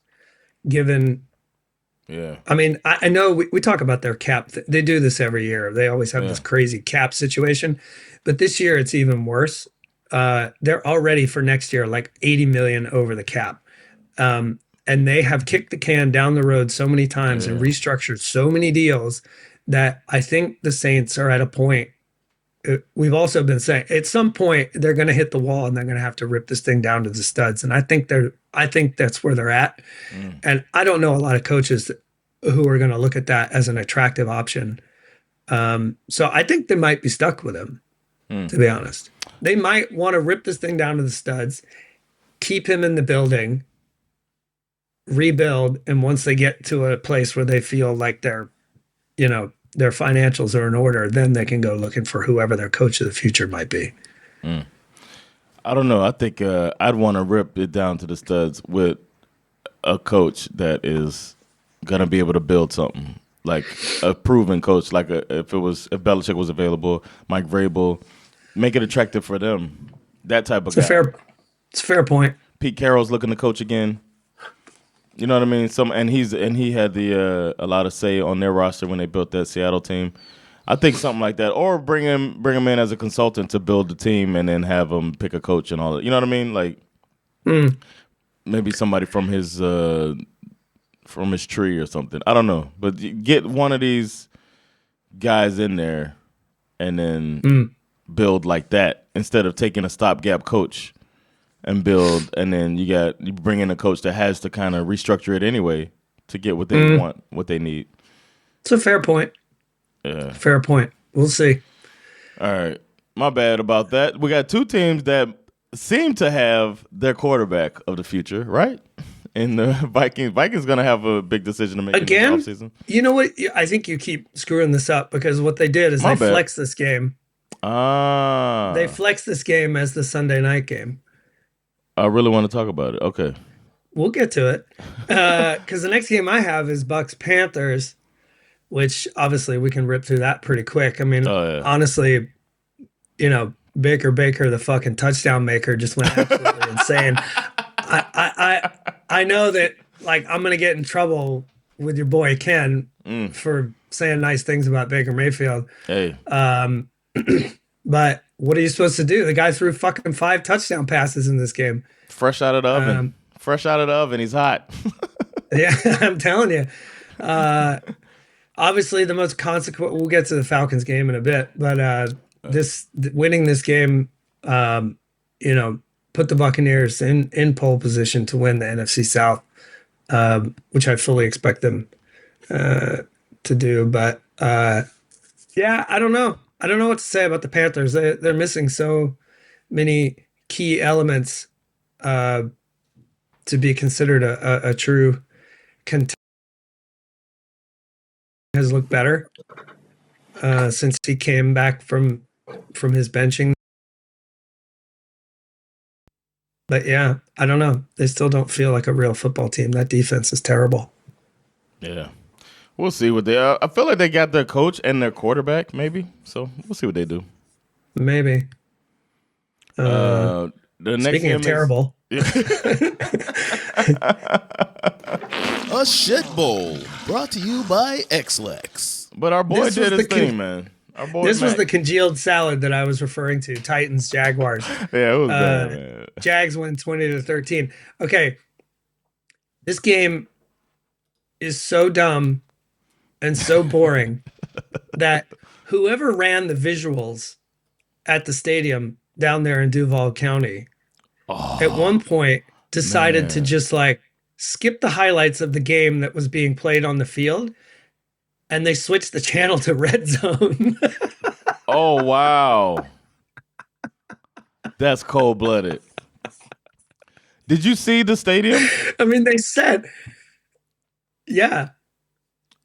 given. Yeah. I mean, I know we talk about their cap. They do this every year. They always have this crazy cap situation. But this year it's even worse. They're already for next year like $80 million over the cap. And they have kicked the can down the road so many times and restructured so many deals that I think the Saints are at a point. We've also been saying at some point they're going to hit the wall and they're going to have to rip this thing down to the studs. And I think that's where they're at. And I don't know a lot of coaches who are going to look at that as an attractive option. So I think they might be stuck with him, to be honest. They might want to rip this thing down to the studs, keep him in the building, rebuild, and once they get to a place where they feel like their financials are in order, then they can go looking for whoever their coach of the future might be. I don't know. I think I'd want to rip it down to the studs with a coach that is gonna be able to build something, like a proven coach. Like if Belichick was available, Mike Vrabel, make it attractive for them. That type of guy. It's a fair point. Pete Carroll's looking to coach again. You know what I mean? He had a lot of say on their roster when they built that Seattle team. I think something like that, or bring him in as a consultant to build the team, and then have him pick a coach and all that. You know what I mean? Like maybe somebody from his tree or something. I don't know, but get one of these guys in there, and then build like that instead of taking a stopgap coach and build, and then you bring in a coach that has to kind of restructure it anyway to get what they want, what they need. It's a fair point. Yeah. Fair point. We'll see. All right. My bad about that. We got two teams that seem to have their quarterback of the future, right? And the Vikings going to have a big decision to make again, in the offseason. You know what? I think you keep screwing this up, because what they did is flexed this game. They flexed this game as the Sunday night game. I really want to talk about it. Okay. We'll get to it. Because the next game I have is Bucs-Panthers, which obviously we can rip through that pretty quick. I mean, honestly, Baker, the fucking touchdown maker, just went absolutely insane. I know that, like, I'm going to get in trouble with your boy Ken for saying nice things about Baker Mayfield. Hey. But what are you supposed to do? The guy threw fucking 5 touchdown passes in this game. Fresh out of the oven. He's hot. Yeah, I'm telling you. Obviously, the most consequent. We'll get to the Falcons game in a bit, but winning this game, put the Buccaneers in pole position to win the NFC South, which I fully expect them to do. But yeah, I don't know. I don't know what to say about the Panthers. They're missing so many key elements to be considered a true contender. Has looked better since he came back from his benching. But yeah, I don't know. They still don't feel like a real football team. That defense is terrible. Yeah. We'll see what they are. I feel like they got their coach and their quarterback, maybe. So we'll see what they do. Maybe. The next speaking of terrible. A shit bowl brought to you by XLEX. But our boy did his thing, man. Our boy this Mac. was the congealed salad that I was referring to. Titans, Jaguars. Yeah, it was bad, man. Jags win 20-13. Okay. This game is so dumb and so boring that whoever ran the visuals at the stadium down there in Duval County at one point decided to just like skip the highlights of the game that was being played on the field, and they switched the channel to Red Zone. Oh, wow. That's cold-blooded. Did you see the stadium? I mean, they said, yeah.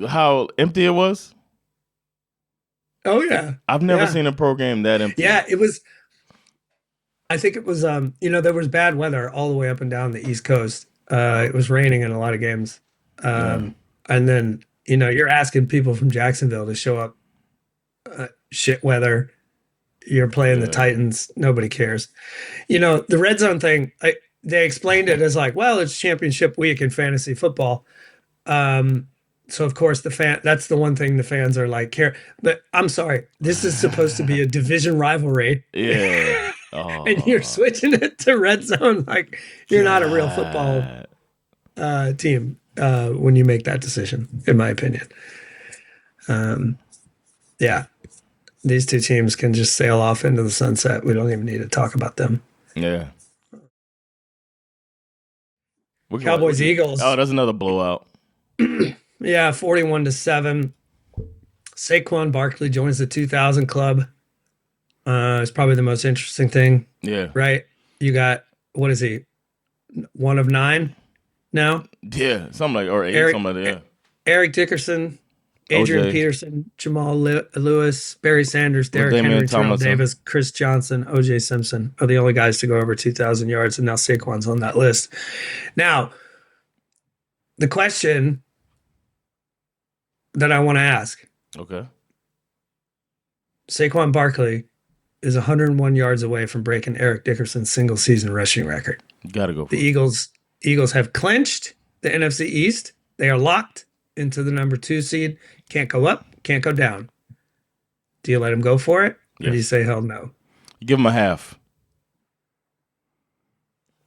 How empty it was? Oh, yeah. I've never seen a pro game that empty. Yeah, it was. I think it was, there was bad weather all the way up and down the East Coast. It was raining in a lot of games. And then, you're asking people from Jacksonville to show up shit weather. You're playing the Titans. Nobody cares. The red zone thing, they explained it as like, well, it's championship week in fantasy football. So of course that's the one thing the fans are like care. But I'm sorry, this is supposed to be a division rivalry. Yeah. And you're switching it to red zone. Like, you're not a real football team when you make that decision, in my opinion. Yeah. These two teams can just sail off into the sunset. We don't even need to talk about them. Yeah. Cowboys, Eagles. Oh, that's another blowout. Yeah, 41-7. Saquon Barkley joins the 2000 club. It's probably the most interesting thing. Yeah. Right? You got, what is he? 1 of 9 No? Yeah, something like, or 8, Eric, something like that, yeah. Eric Dickerson, Adrian OJ. Peterson, Jamal Lewis, Barry Sanders, Derrick Henry, Terrell Davis, Chris Johnson, O.J. Simpson are the only guys to go over 2,000 yards, and now Saquon's on that list. Now, the question that I want to ask. Okay. Saquon Barkley is 101 yards away from breaking Eric Dickerson's single-season rushing record. Got to go for the it. Eagles have clinched the NFC East. They are locked into the number 2 seed. Can't go up, can't go down. Do you let him go for it? Or do you say hell no? You give him a half.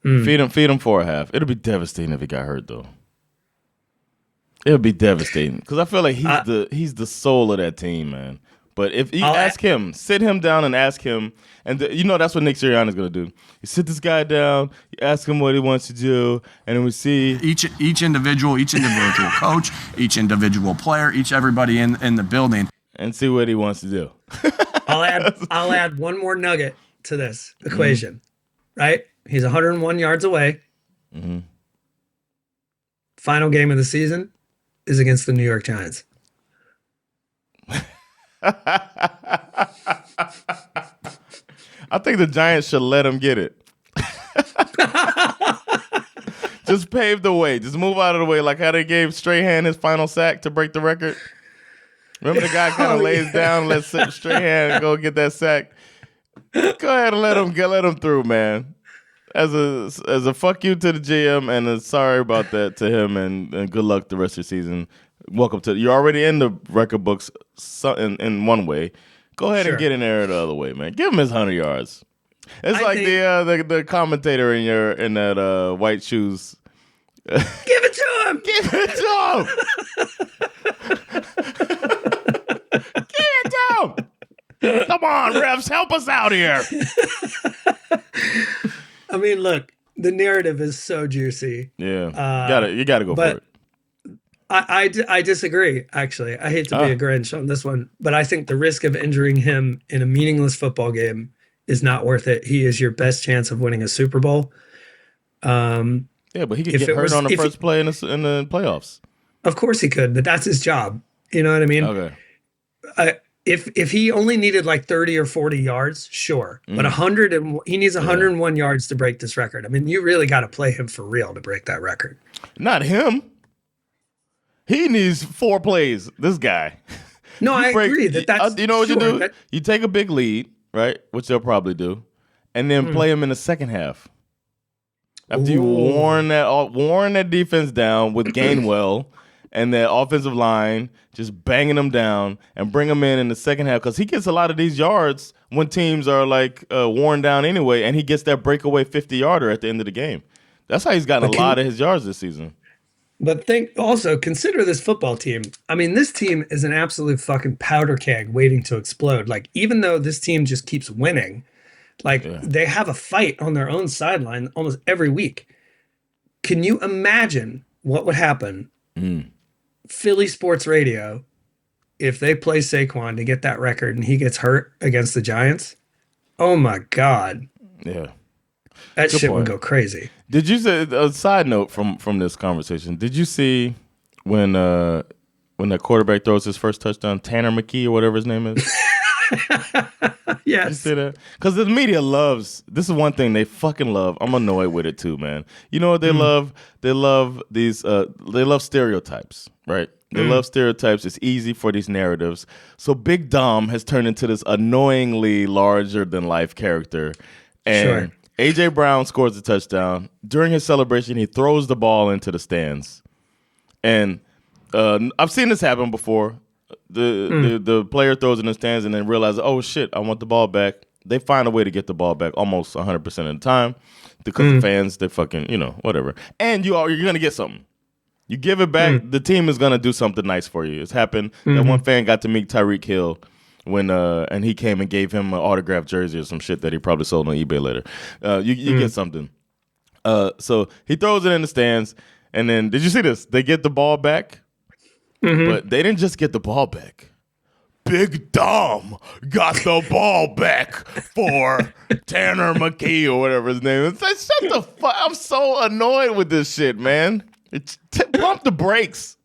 Feed him for a half. It'll be devastating if he got hurt, though. It'll be devastating because I feel like he's the soul of that team, man. But if you ask him, sit him down and ask him, and that's what Nick Sirianni's going to do. You sit this guy down, you ask him what he wants to do, and then we see each individual coach, each individual player, everybody in the building, and see what he wants to do. I'll add one more nugget to this equation. Right? He's 101 yards away. Mm-hmm. Final game of the season is against the New York Giants. I think the Giants should let him get it. Just pave the way. Just move out of the way, like how they gave Strahan his final sack to break the record. Remember the guy kind of lays down, let Strahan go get that sack. Go ahead and let him through, man. As a fuck you to the GM and a sorry about that to him, and good luck the rest of the season. Welcome to you're already in the record books in one way. Go ahead and get in there the other way, man. Give him his 100 yards. It's the commentator in that white shoes. Give it to him. Give it to him. Give it to him. Come on, refs, help us out here. I mean, look, the narrative is so juicy. Yeah, you gotta go for it. I disagree, actually. I hate to be a Grinch on this one, but I think the risk of injuring him in a meaningless football game is not worth it. He is your best chance of winning a Super Bowl. Yeah, but he could get hurt on the first play in the playoffs. Of course he could, but that's his job. You know what I mean? Okay. If he only needed like 30 or 40 yards, sure. But he needs 101 yards to break this record. I mean, you really got to play him for real to break that record. Not him. He needs 4 plays. This guy. No, I agree. That's you know what you do? You take a big lead, right? Which they'll probably do, and then play him in the second half. After you worn that defense down with Gainwell and that offensive line, just banging them down and bring him in the second half, because he gets a lot of these yards when teams are like worn down anyway, and he gets that breakaway 50-yarder at the end of the game. That's how he's gotten a lot of his yards this season. But consider this football team. I mean, this team is an absolute fucking powder keg waiting to explode. Like, even though this team just keeps winning, they have a fight on their own sideline almost every week. Can you imagine what would happen, Philly sports radio, if they play Saquon to get that record and he gets hurt against the Giants? Oh my God. Yeah. That shit would go crazy. Did you say a side note from this conversation? Did you see when that quarterback throws his first touchdown, Tanner McKee or whatever his name is? Yes. Did you see that? Because the media loves. This is one thing they fucking love. I'm annoyed with it too, man. You know what they love? They love these. They love stereotypes, right? They love stereotypes. It's easy for these narratives. So Big Dom has turned into this annoyingly larger than life character, and. A.J. Brown scores a touchdown. During his celebration, he throws the ball into the stands. And I've seen this happen before. The player throws it in the stands and then realizes, oh, shit, I want the ball back. They find a way to get the ball back almost 100% of the time because the fans, they fucking, whatever. And you're going to get something. You give it back, the team is going to do something nice for you. It's happened. That one fan got to meet Tyreek Hill when and he came and gave him an autographed jersey or some shit that he probably sold on eBay later. You get something. So he throws it in the stands, and then did you see this? They get the ball back, but they didn't just get the ball back. Big Dom got the ball back for Tanner McKee or whatever his name is. Shut the fuck! I'm so annoyed with this shit, man. Pump the brakes.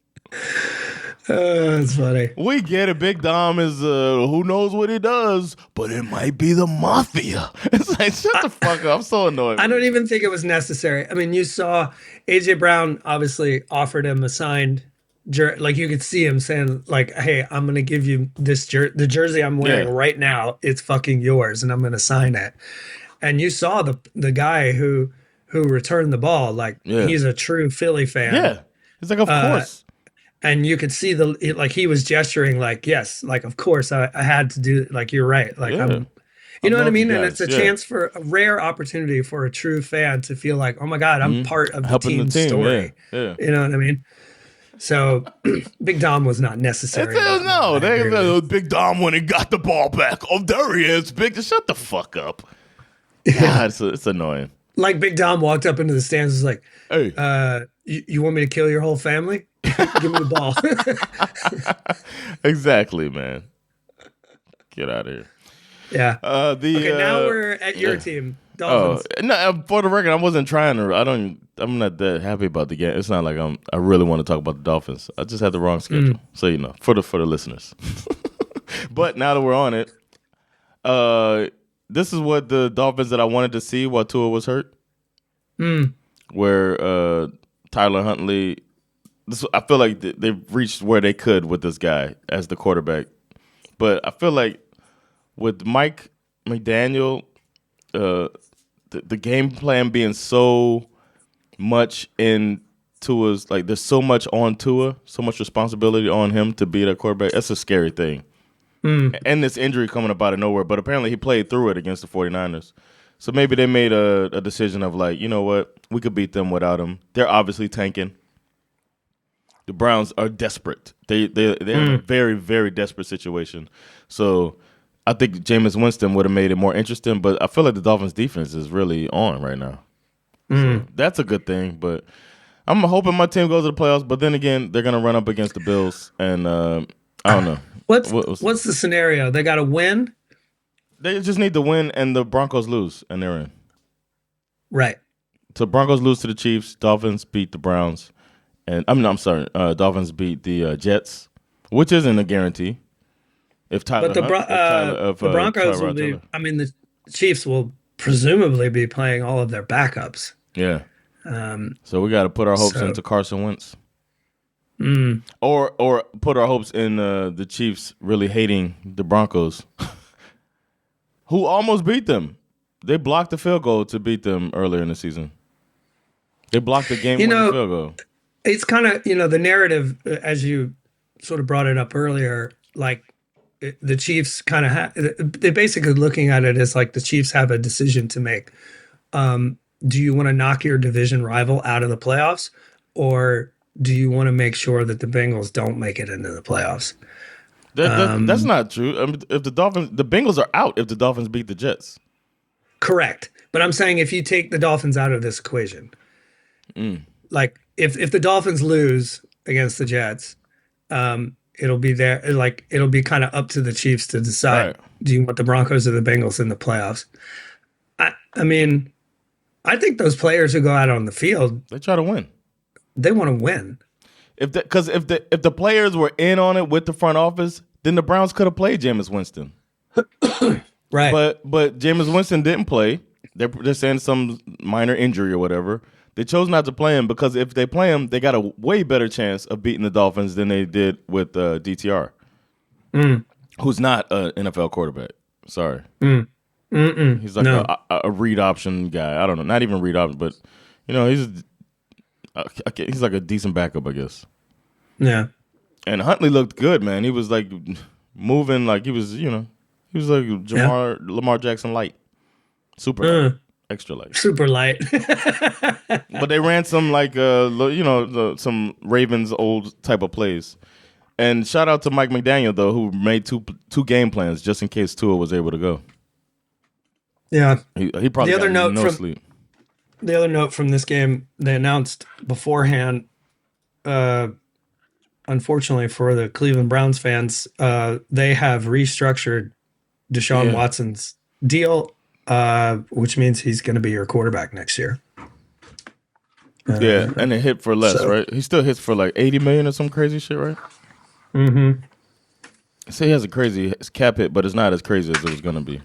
That's funny. We get it. Big Dom is who knows what he does, but it might be the mafia. It's like, shut the fuck up. I'm so annoyed. I don't even think it was necessary. I mean, you saw AJ Brown obviously offered him a signed jersey. Like you could see him saying, like, "Hey, I'm gonna give you this the jersey I'm wearing right now. It's fucking yours, and I'm gonna sign it." And you saw the guy who returned the ball. Like he's a true Philly fan. Yeah, he's like, of course. And you could see he was gesturing like, yes, like, of course I had to do, like, you're right. Like, you know what I mean? And it's a chance for a rare opportunity for a true fan to feel like, oh my God, I'm part of the team story. Yeah. You know what I mean? So Big Dom was not necessary. Big Dom when he got the ball back. Oh, there he is. Shut the fuck up. God, it's annoying. Like Big Dom walked up into the stands and was like, hey, you want me to kill your whole family? Give me the ball. Exactly, man. Get out of here. Yeah. Now we're at your team, Dolphins. No, for the record, I wasn't trying to. I'm not that happy about the game. It's not like I really want to talk about the Dolphins. I just had the wrong schedule. So for the listeners. But now that we're on it, this is what the Dolphins that I wanted to see while Tua was hurt. Where Tyler Huntley. I feel like they've reached where they could with this guy as the quarterback. But I feel like with Mike McDaniel, the game plan being so much in Tua's, like there's so much on Tua, so much responsibility on him to be that quarterback. That's a scary thing. And this injury coming up out of nowhere. But apparently he played through it against the 49ers. So maybe they made a decision of like, you know what, we could beat them without him. They're obviously tanking. The Browns are desperate. They're in a very, very desperate situation. So I think Jameis Winston would have made it more interesting, but I feel like the Dolphins' defense is really on right now. So that's a good thing, but I'm hoping my team goes to the playoffs, but then again, they're going to run up against the Bills, and I don't know. What's the scenario? They got to win? They just need to win, and the Broncos lose, and they're in. Right. So Broncos lose to the Chiefs, Dolphins beat the Browns. And I'm sorry. Dolphins beat the Jets, which isn't a guarantee. If Tyler, the Broncos will be. I mean, the Chiefs will presumably be playing all of their backups. Yeah. So we got to put our hopes into Carson Wentz, or put our hopes in the Chiefs really hating the Broncos, who almost beat them. They blocked the field goal to beat them earlier in the season. They blocked the game-winning field goal. It's kind of, the narrative, as you sort of brought it up earlier, like the Chiefs kind of they're basically looking at it as like the Chiefs have a decision to make. Do you want to knock your division rival out of the playoffs, or do you want to make sure that the Bengals don't make it into the playoffs? That's not true. I mean, if the Bengals are out if the Dolphins beat the Jets. Correct. But I'm saying if you take the Dolphins out of this equation, like if the Dolphins lose against the Jets, it'll be it'll be kind of up to the Chiefs to decide, right, do you want the Broncos or the Bengals in the playoffs? I mean, I think those players who go out on the field, they try to win. They want to win. If the players were in on it with the front office, then the Browns could have played Jameis Winston. Right. But Jameis Winston didn't play. They're saying some minor injury or whatever. They chose not to play him because if they play him, they got a way better chance of beating the Dolphins than they did with DTR, who's not an NFL quarterback. Sorry. He's like a read option guy. I don't know. Not even read option, but, he's like a decent backup, I guess. Yeah. And Huntley looked good, man. He was like moving like he was, he was like Lamar Jackson light. Super light. Extra light. Super light. But they ran some some Ravens old type of plays. And shout out to Mike McDaniel, though, who made two game plans just in case Tua was able to go. Yeah. He probably got no sleep. The other note from this game, they announced beforehand, unfortunately for the Cleveland Browns fans, they have restructured Deshaun Watson's deal, which means he's going to be your quarterback next year. Yeah, and it hit for less, right? He still hits for like 80 million or some crazy shit, right? Mm-hmm. So he has a crazy cap hit, but it's not as crazy as it was going to be.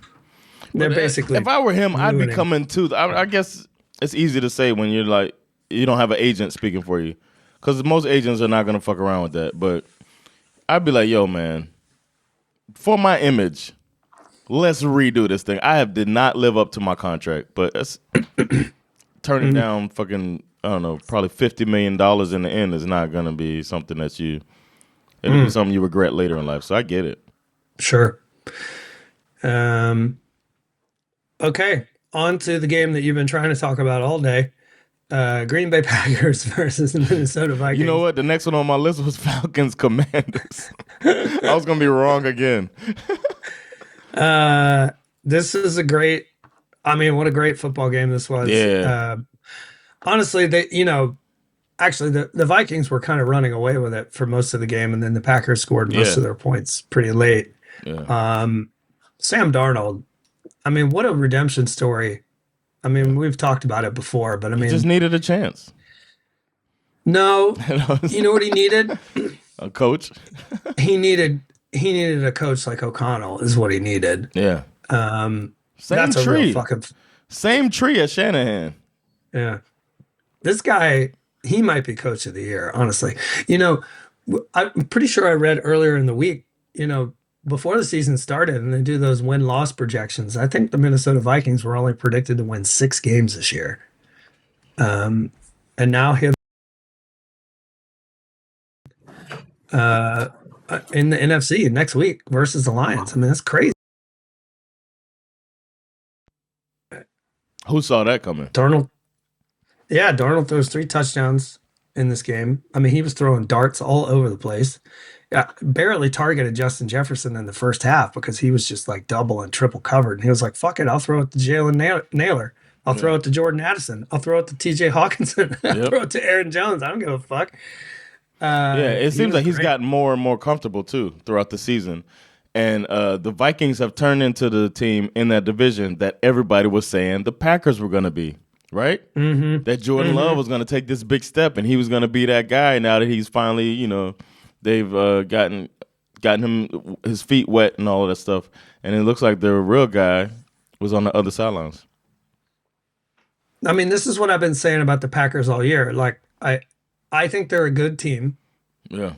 They're basically. If I were him, I'd be coming too. I guess it's easy to say when you're like, you don't have an agent speaking for you. Because most agents are not going to fuck around with that. But I'd be like, yo, man, for my image, let's redo this thing. Did not live up to my contract, but let's turn it down fucking, I don't know, probably $50 million in the end is not going to be something that it'll be something you regret later in life. So I get it. Sure. Okay, on to the game that you've been trying to talk about all day. Green Bay Packers versus Minnesota Vikings. You know what? The next one on my list was Falcons Commanders. I was going to be wrong again. This is what a great football game this was. Yeah. Honestly, the Vikings were kind of running away with it for most of the game, and then the Packers scored most of their points pretty late. Yeah. Sam Darnold, what a redemption story. We've talked about it before, but he just needed a chance. No, you know what he needed? A coach. He needed a coach like O'Connell is what he needed. Yeah. Same tree. Same tree as Shanahan. Yeah. This guy, he might be coach of the year, honestly. I'm pretty sure I read earlier in the week, before the season started and they do those win-loss projections, I think the Minnesota Vikings were only predicted to win 6 games this year. And now here in the NFC next week versus the Lions. That's crazy. Who saw that coming? Darnold throws 3 touchdowns in this game. He was throwing darts all over the place. Barely targeted Justin Jefferson in the first half because he was just like double and triple covered. And he was like, fuck it, I'll throw it to Jalen Naylor. I'll throw it to Jordan Addison. I'll throw it to TJ Hawkinson. I'll throw it to Aaron Jones. I don't give a fuck. It seems like he's gotten more and more comfortable too throughout the season. And the Vikings have turned into the team in that division that everybody was saying the Packers were going to be, right? Mm-hmm. That Jordan Love was going to take this big step and he was going to be that guy now that he's finally, they've gotten him his feet wet and all of that stuff. And it looks like the real guy was on the other sidelines. This is what I've been saying about the Packers all year. Like, I think they're a good team. Yeah.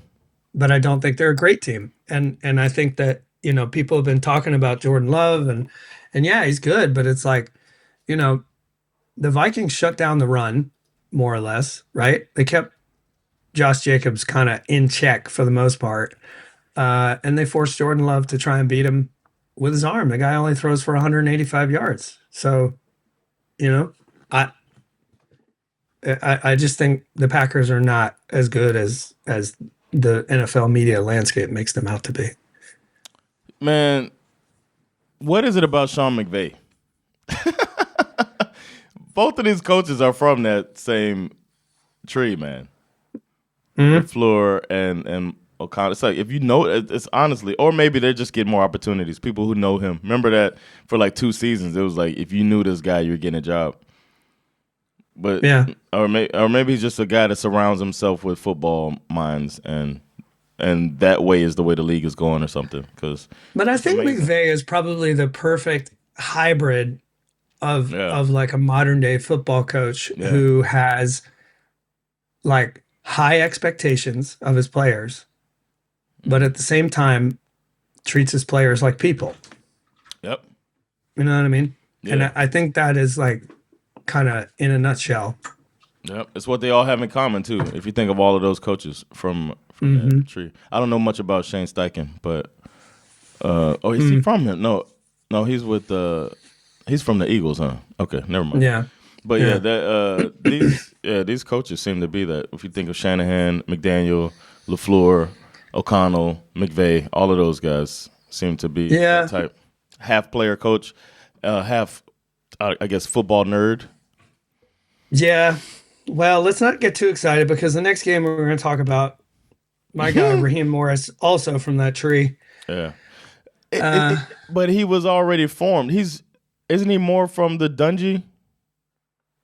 But I don't think they're a great team. And I think that, people have been talking about Jordan Love and yeah, he's good, but it's like, the Vikings shut down the run more or less, right? They kept Josh Jacobs kind of in check for the most part. And they forced Jordan Love to try and beat him with his arm. The guy only throws for 185 yards. So, I just think the Packers are not as good as the NFL media landscape makes them out to be. Man, what is it about Sean McVay? Both of these coaches are from that same tree, man. LaFleur and O'Connell. It's like, if you know, it's honestly, or maybe they're just getting more opportunities. People who know him. Remember that for like 2 seasons, it was like, if you knew this guy, you were getting a job. But yeah, or maybe he's just a guy that surrounds himself with football minds, and that way is the way the league is going or something. But I think McVay is probably the perfect hybrid of like a modern day football coach who has like high expectations of his players, but at the same time treats his players like people. Yep. You know what I mean? Yeah. And I think that is like kind of in a nutshell. Yep. It's what they all have in common too. If you think of all of those coaches from that tree. I don't know much about Shane Steichen, but is he from him? No, he's with he's from the Eagles, huh? Okay, never mind. Yeah. But these coaches seem to be that. If you think of Shanahan, McDaniel, LaFleur, O'Connell, McVay, all of those guys seem to be that type. Half player coach, half I guess football nerd. Yeah. Well, let's not get too excited because the next game we're going to talk about, my guy Raheem Morris, also from that tree. Yeah. But he was already formed. Isn't he more from the Dungy?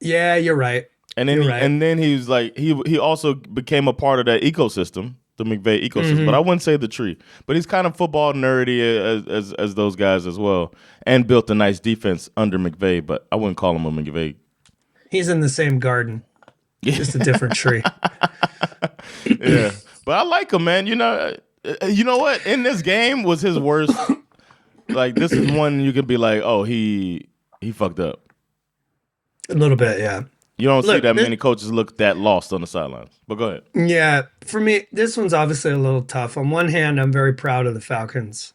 Yeah, you're right. And then and then he was like he also became a part of that ecosystem, the McVay ecosystem. But I wouldn't say the tree. But he's kind of football nerdy as those guys as well, and built a nice defense under McVay. But I wouldn't call him a McVay. He's in the same garden, just a different tree. Yeah, but I like him, man. You know what? In this game was his worst. Like this is one you could be like, oh, he fucked up. A little bit, yeah. You don't see that many coaches look that lost on the sidelines. But go ahead. Yeah, for me, this one's obviously a little tough. On one hand, I'm very proud of the Falcons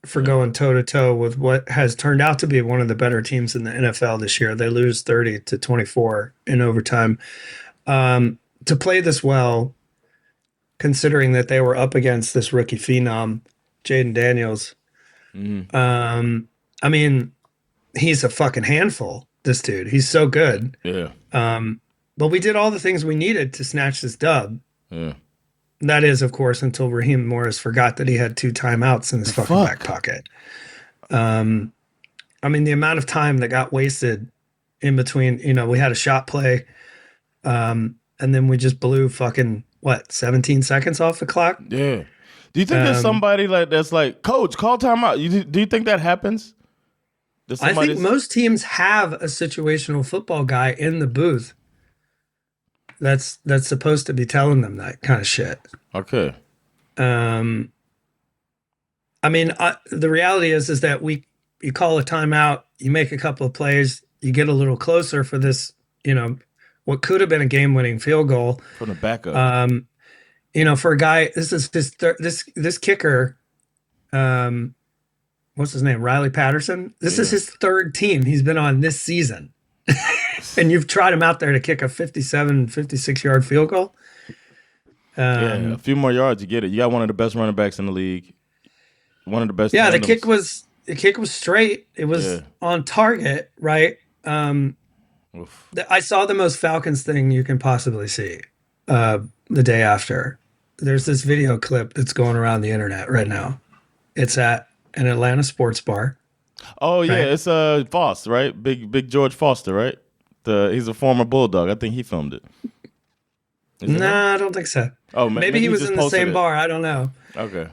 for going toe-to-toe with what has turned out to be one of the better teams in the NFL this year. They lose 30-24 in overtime. To play this well, considering that they were up against this rookie phenom, Jaden Daniels, I mean, he's a fucking handful, this dude. He's so good. Yeah. But we did all the things we needed to snatch this dub. Yeah. That is, of course, until Raheem Morris forgot that he had 2 timeouts in his fucking back pocket. I mean, the amount of time that got wasted in between, we had a shot play, and then we just blew fucking, 17 seconds off the clock? Yeah. Do you think there's somebody that's like, Coach, call timeout? Do you think that happens? I think most teams have a situational football guy in the booth that's supposed to be telling them that kind of shit. Okay. I mean, the reality is that you call a timeout, you make a couple of plays, you get a little closer for this, what could have been a game-winning field goal from the backup. For a guy, this is this kicker. What's his name? Riley Patterson. This is his 3rd team he's been on this season. And you've tried him out there to kick a 56-yard field goal. A few more yards, you get it. You got one of the best running backs in the league. One of the best. Yeah, tandems. the kick was straight. It was on target, right? I saw the most Falcons thing you can possibly see the day after. There's this video clip that's going around the internet right now. It's at an Atlanta sports bar. Oh yeah, right? It's Foster, right? Big George Foster, right? He's a former Bulldog. I think he filmed it. Nah, I don't think so. Oh, maybe he was in the same bar. I don't know. Okay.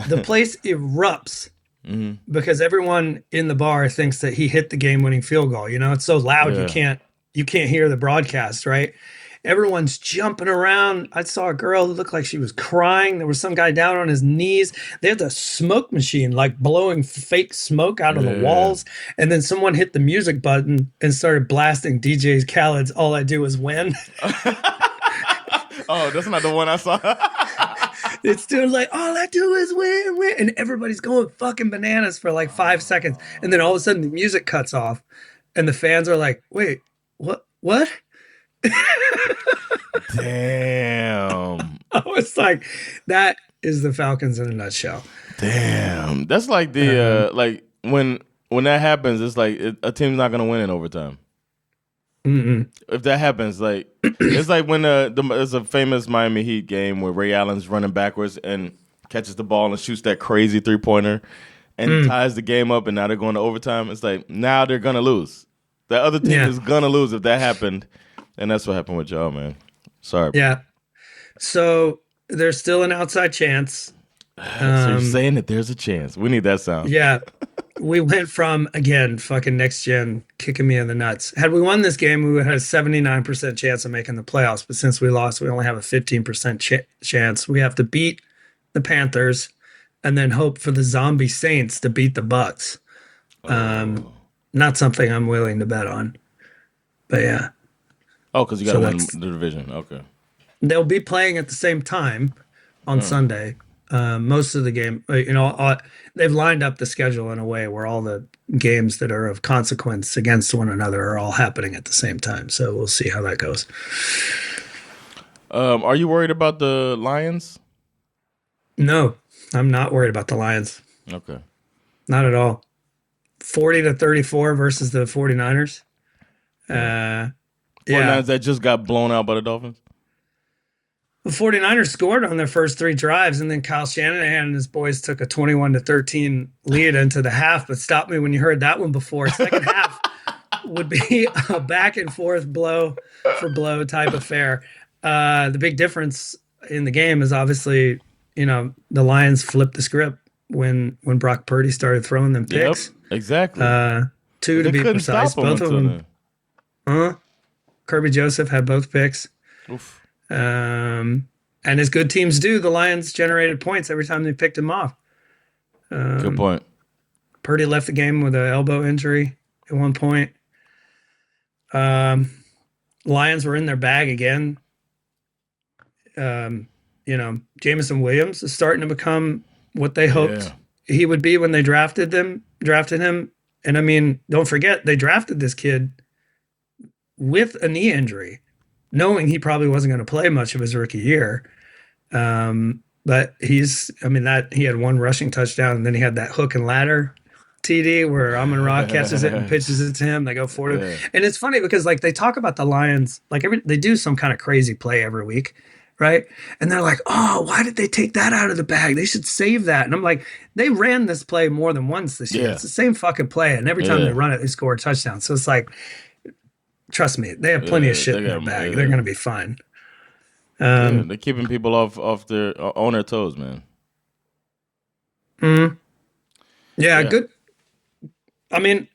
The place erupts because everyone in the bar thinks that he hit the game-winning field goal. It's so loud you can't hear the broadcast, right? Everyone's jumping around. I saw a girl who looked like she was crying. There was some guy down on his knees. They had the smoke machine, like blowing fake smoke out of the walls. And then someone hit the music button and started blasting DJ Khaled's All I Do Is Win. Oh, that's not the one I saw. It's still like, all I do is win. And everybody's going fucking bananas for like 5 seconds. And then all of a sudden the music cuts off. And the fans are like, wait, what? Damn. I was like, that is the Falcons in a nutshell. Damn. That's like the like when that happens, it's like a team's not gonna win in overtime. If that happens, like it's like when there's a famous Miami Heat game where Ray Allen's running backwards and catches the ball and shoots that crazy 3-pointer and ties the game up, and now they're going to overtime. It's like now they're gonna lose. The other team is gonna lose if that happened. And that's what happened with y'all, man. Sorry. Yeah. So there's still an outside chance. So you're saying that there's a chance. We need that sound. Yeah. We went from, again, fucking next gen kicking me in the nuts. Had we won this game, we would have had a 79% chance of making the playoffs. But since we lost, we only have a 15% chance. We have to beat the Panthers and then hope for the zombie Saints to beat the Bucks. Not something I'm willing to bet on. But yeah. Oh, because you got to win the division. Okay. They'll be playing at the same time on Sunday. Most of the game, they've lined up the schedule in a way where all the games that are of consequence against one another are all happening at the same time. So we'll see how that goes. Are you worried about the Lions? No, I'm not worried about the Lions. Okay. Not at all. 40-34 versus the 49ers. 49ers that just got blown out by the Dolphins? The 49ers scored on their first 3 drives, and then Kyle Shanahan and his boys took a 21-13 lead into the half. But stop me when you heard that one before. Second half, would be a back and forth blow for blow type affair. The big difference in the game is obviously, the Lions flipped the script when Brock Purdy started throwing them picks. Yep, exactly. Two to be precise. Both of them. Kirby Joseph had both picks. Oof. And as good teams do, the Lions generated points every time they picked him off. Good point. Purdy left the game with an elbow injury at one point. Lions were in their bag again. Jameson Williams is starting to become what they hoped he would be when they drafted him. And I mean, don't forget, they drafted this kid with a knee injury, knowing he probably wasn't going to play much of his rookie year. But he had one rushing touchdown, and then he had that hook and ladder TD where Amon-Ra catches it and pitches it to him. They go forward. Yeah. And it's funny because they talk about the Lions, they do some kind of crazy play every week, right? And they're like, oh, why did they take that out of the bag? They should save that. And I'm like, they ran this play more than once this year. It's the same fucking play. And every time they run it, they score a touchdown. So it's like, trust me, they have plenty of shit in their bag. They're going to be fine. They're keeping people off their on their toes, man. Yeah, good. I mean,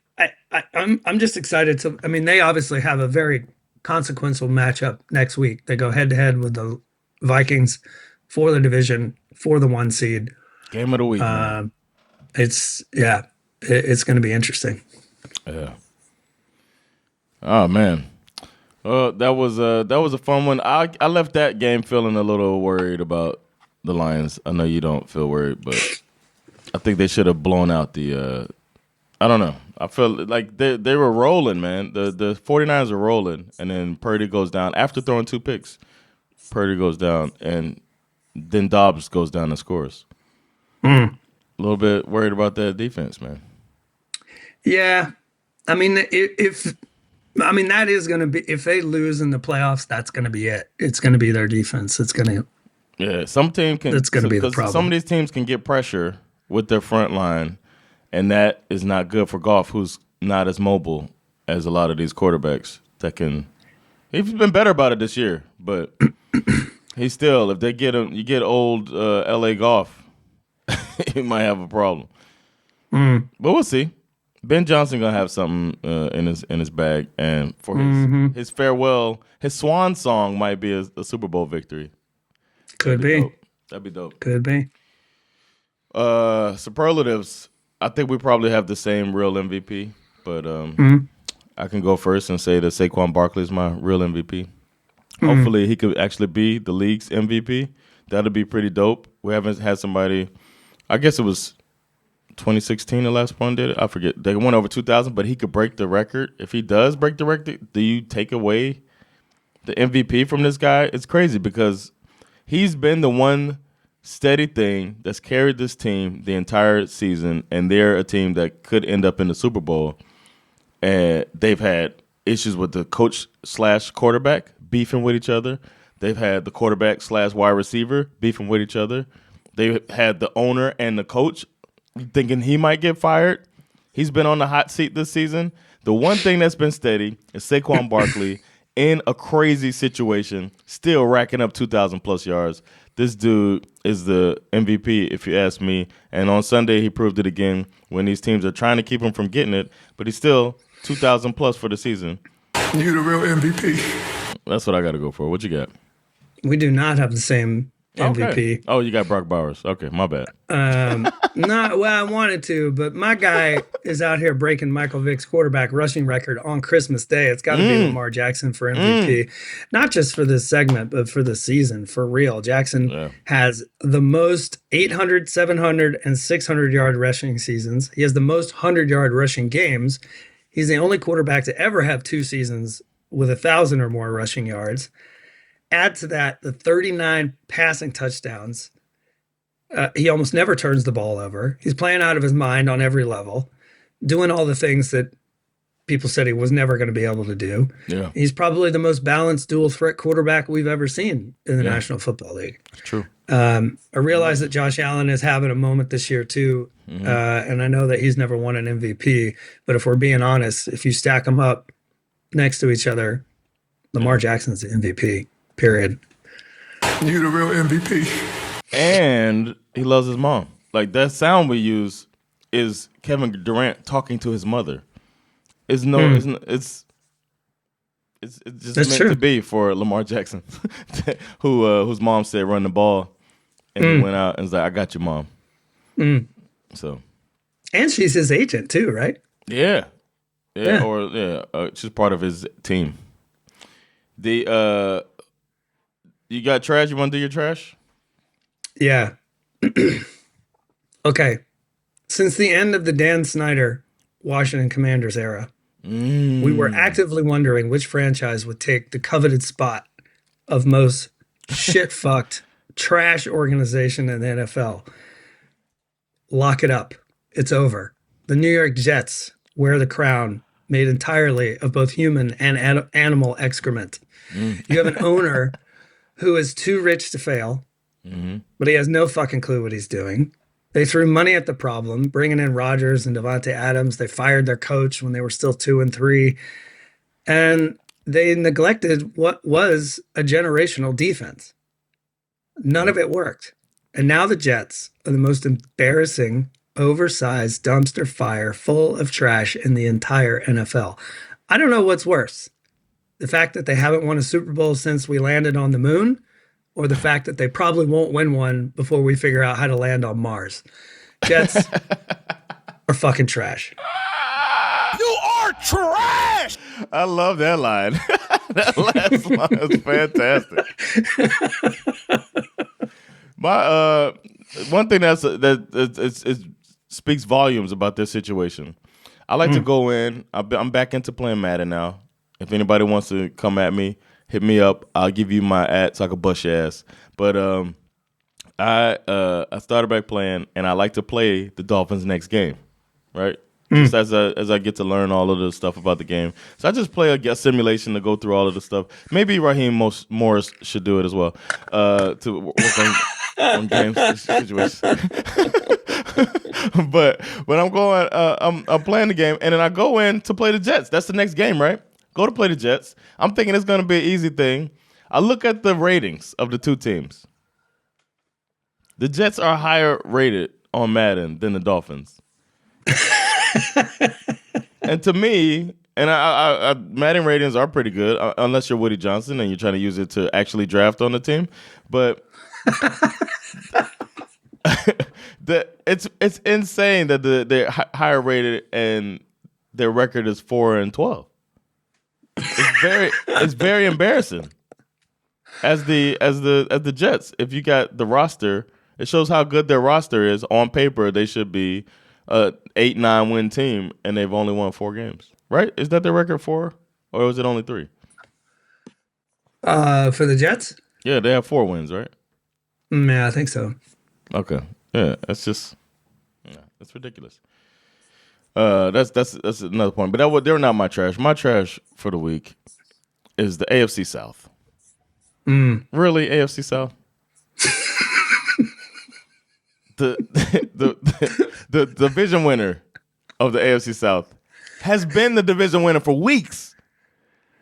I'm just excited to. I mean, they obviously have a very consequential matchup next week. They go head to head with the Vikings for the division, for the 1 seed. Game of the week. It's going to be interesting. Yeah. Oh man. That was a fun one. I left that game feeling a little worried about the Lions. I know you don't feel worried, but I think they should have blown out the I don't know. I feel like they were rolling, man. The 49ers are rolling, and then Purdy goes down. After throwing 2 picks, Purdy goes down, and then Dobbs goes down and scores. A little bit worried about that defense, man. Yeah. I mean, that is going to be, if they lose in the playoffs, that's going to be it. It's going to be their defense. It's going to. Yeah, some team can. That's going to be the problem. Some of these teams can get pressure with their front line, and that is not good for Goff, who's not as mobile as a lot of these quarterbacks that can. He's been better about it this year, but he's still, if they get him, you get old LA Goff, he might have a problem. But we'll see. Ben Johnson gonna have something in his bag, and for his farewell, his swan song might be a Super Bowl victory. Could be. That'd be dope. Could be. Superlatives. I think we probably have the same real MVP, but I can go first and say that Saquon Barkley is my real MVP. Hopefully, he could actually be the league's MVP. That'd be pretty dope. We haven't had somebody. I guess it was 2016 the last one did it. I forget. They went over 2,000, but he could break the record. If he does break the record, do you take away the MVP from this guy? It's crazy because he's been the one steady thing that's carried this team the entire season, and they're a team that could end up in the Super Bowl. And they've had issues with the coach/quarterback beefing with each other. They've had the quarterback/wide receiver beefing with each other. They've had the owner and the coach thinking he might get fired. He's been on the hot seat this season. The one thing that's been steady is Saquon Barkley in a crazy situation, still racking up 2,000-plus yards. This dude is the MVP, if you ask me. And on Sunday, he proved it again when these teams are trying to keep him from getting it, but he's still 2,000-plus for the season. You the real MVP. That's what I got to go for. What you got? We do not have the same MVP. Okay. Oh, you got Brock Bowers. Okay, my bad. I wanted to, but my guy is out here breaking Michael Vick's quarterback rushing record on Christmas Day. It's got to be Lamar Jackson for MVP. Not just for this segment, but for the season, for real. Jackson has the most 800, 700, and 600-yard rushing seasons. He has the most 100-yard rushing games. He's the only quarterback to ever have 2 seasons with 1,000 or more rushing yards. Add to that the 39 passing touchdowns. He almost never turns the ball over. He's playing out of his mind on every level, doing all the things that people said he was never going to be able to do. Yeah. He's probably the most balanced dual threat quarterback we've ever seen in the National Football League. It's true. I realize that Josh Allen is having a moment this year too. And I know that he's never won an MVP, but if we're being honest, if you stack them up next to each other, Lamar Jackson's the MVP, period. You the real MVP. And he loves his mom. Like, that sound we use is Kevin Durant talking to his mother. It's just That's meant true. to be for Lamar Jackson, whose mom said run the ball, and he went out and was like, I got your mom. So, And she's his agent too, right? yeah. She's part of his team. You got trash? You want to do your trash? Yeah. Okay. Since the end of the Dan Snyder Washington Commanders era, we were actively wondering which franchise would take the coveted spot of most shit-fucked trash organization in the NFL. Lock it up. It's over. The New York Jets wear the crown made entirely of both human and animal excrement. You have an owner who is too rich to fail, but he has no fucking clue what he's doing. They threw money at the problem, bringing in Rodgers and Devontae Adams. They fired their coach when they were still 2-3. And they neglected what was a generational defense. None of it worked. And now the Jets are the most embarrassing, oversized dumpster fire full of trash in the entire NFL. I don't know what's worse. The fact that they haven't won a Super Bowl since we landed on the moon, or the fact that they probably won't win one before we figure out how to land on Mars. Jets are fucking trash. You are trash! I love that line. That last line is fantastic. My one thing it speaks volumes about this situation. I like to go in. I'm back into playing Madden now. If anybody wants to come at me, hit me up. I'll give you my ad so I can bust your ass. But I started back playing, and I like to play the Dolphins next game, right? Just as I get to learn all of the stuff about the game. So I just play a simulation to go through all of the stuff. Maybe Raheem Morris should do it as well to work on game situations. but I'm going. I'm playing the game, and then I go in to play the Jets. That's the next game, right? Go to play the Jets. I'm thinking it's going to be an easy thing. I look at the ratings of the two teams. The Jets are higher rated on Madden than the Dolphins. And to me, and I Madden ratings are pretty good, unless you're Woody Johnson and you're trying to use it to actually draft on the team. But it's insane that they're higher rated and their record is 4-12. It's very embarrassing. As the Jets, if you got the roster, it shows how good their roster is. On paper, they should be a 8-9 win team, and they've only won 4 games. Right? Is that their record 4, or was it only 3? For the Jets? Yeah, they have 4 wins, right? Yeah, I think so. Okay. Yeah, that's ridiculous. That's another point. But they're not my trash. My trash for the week is the AFC South. Really, AFC South? the division winner of the AFC South has been the division winner for weeks,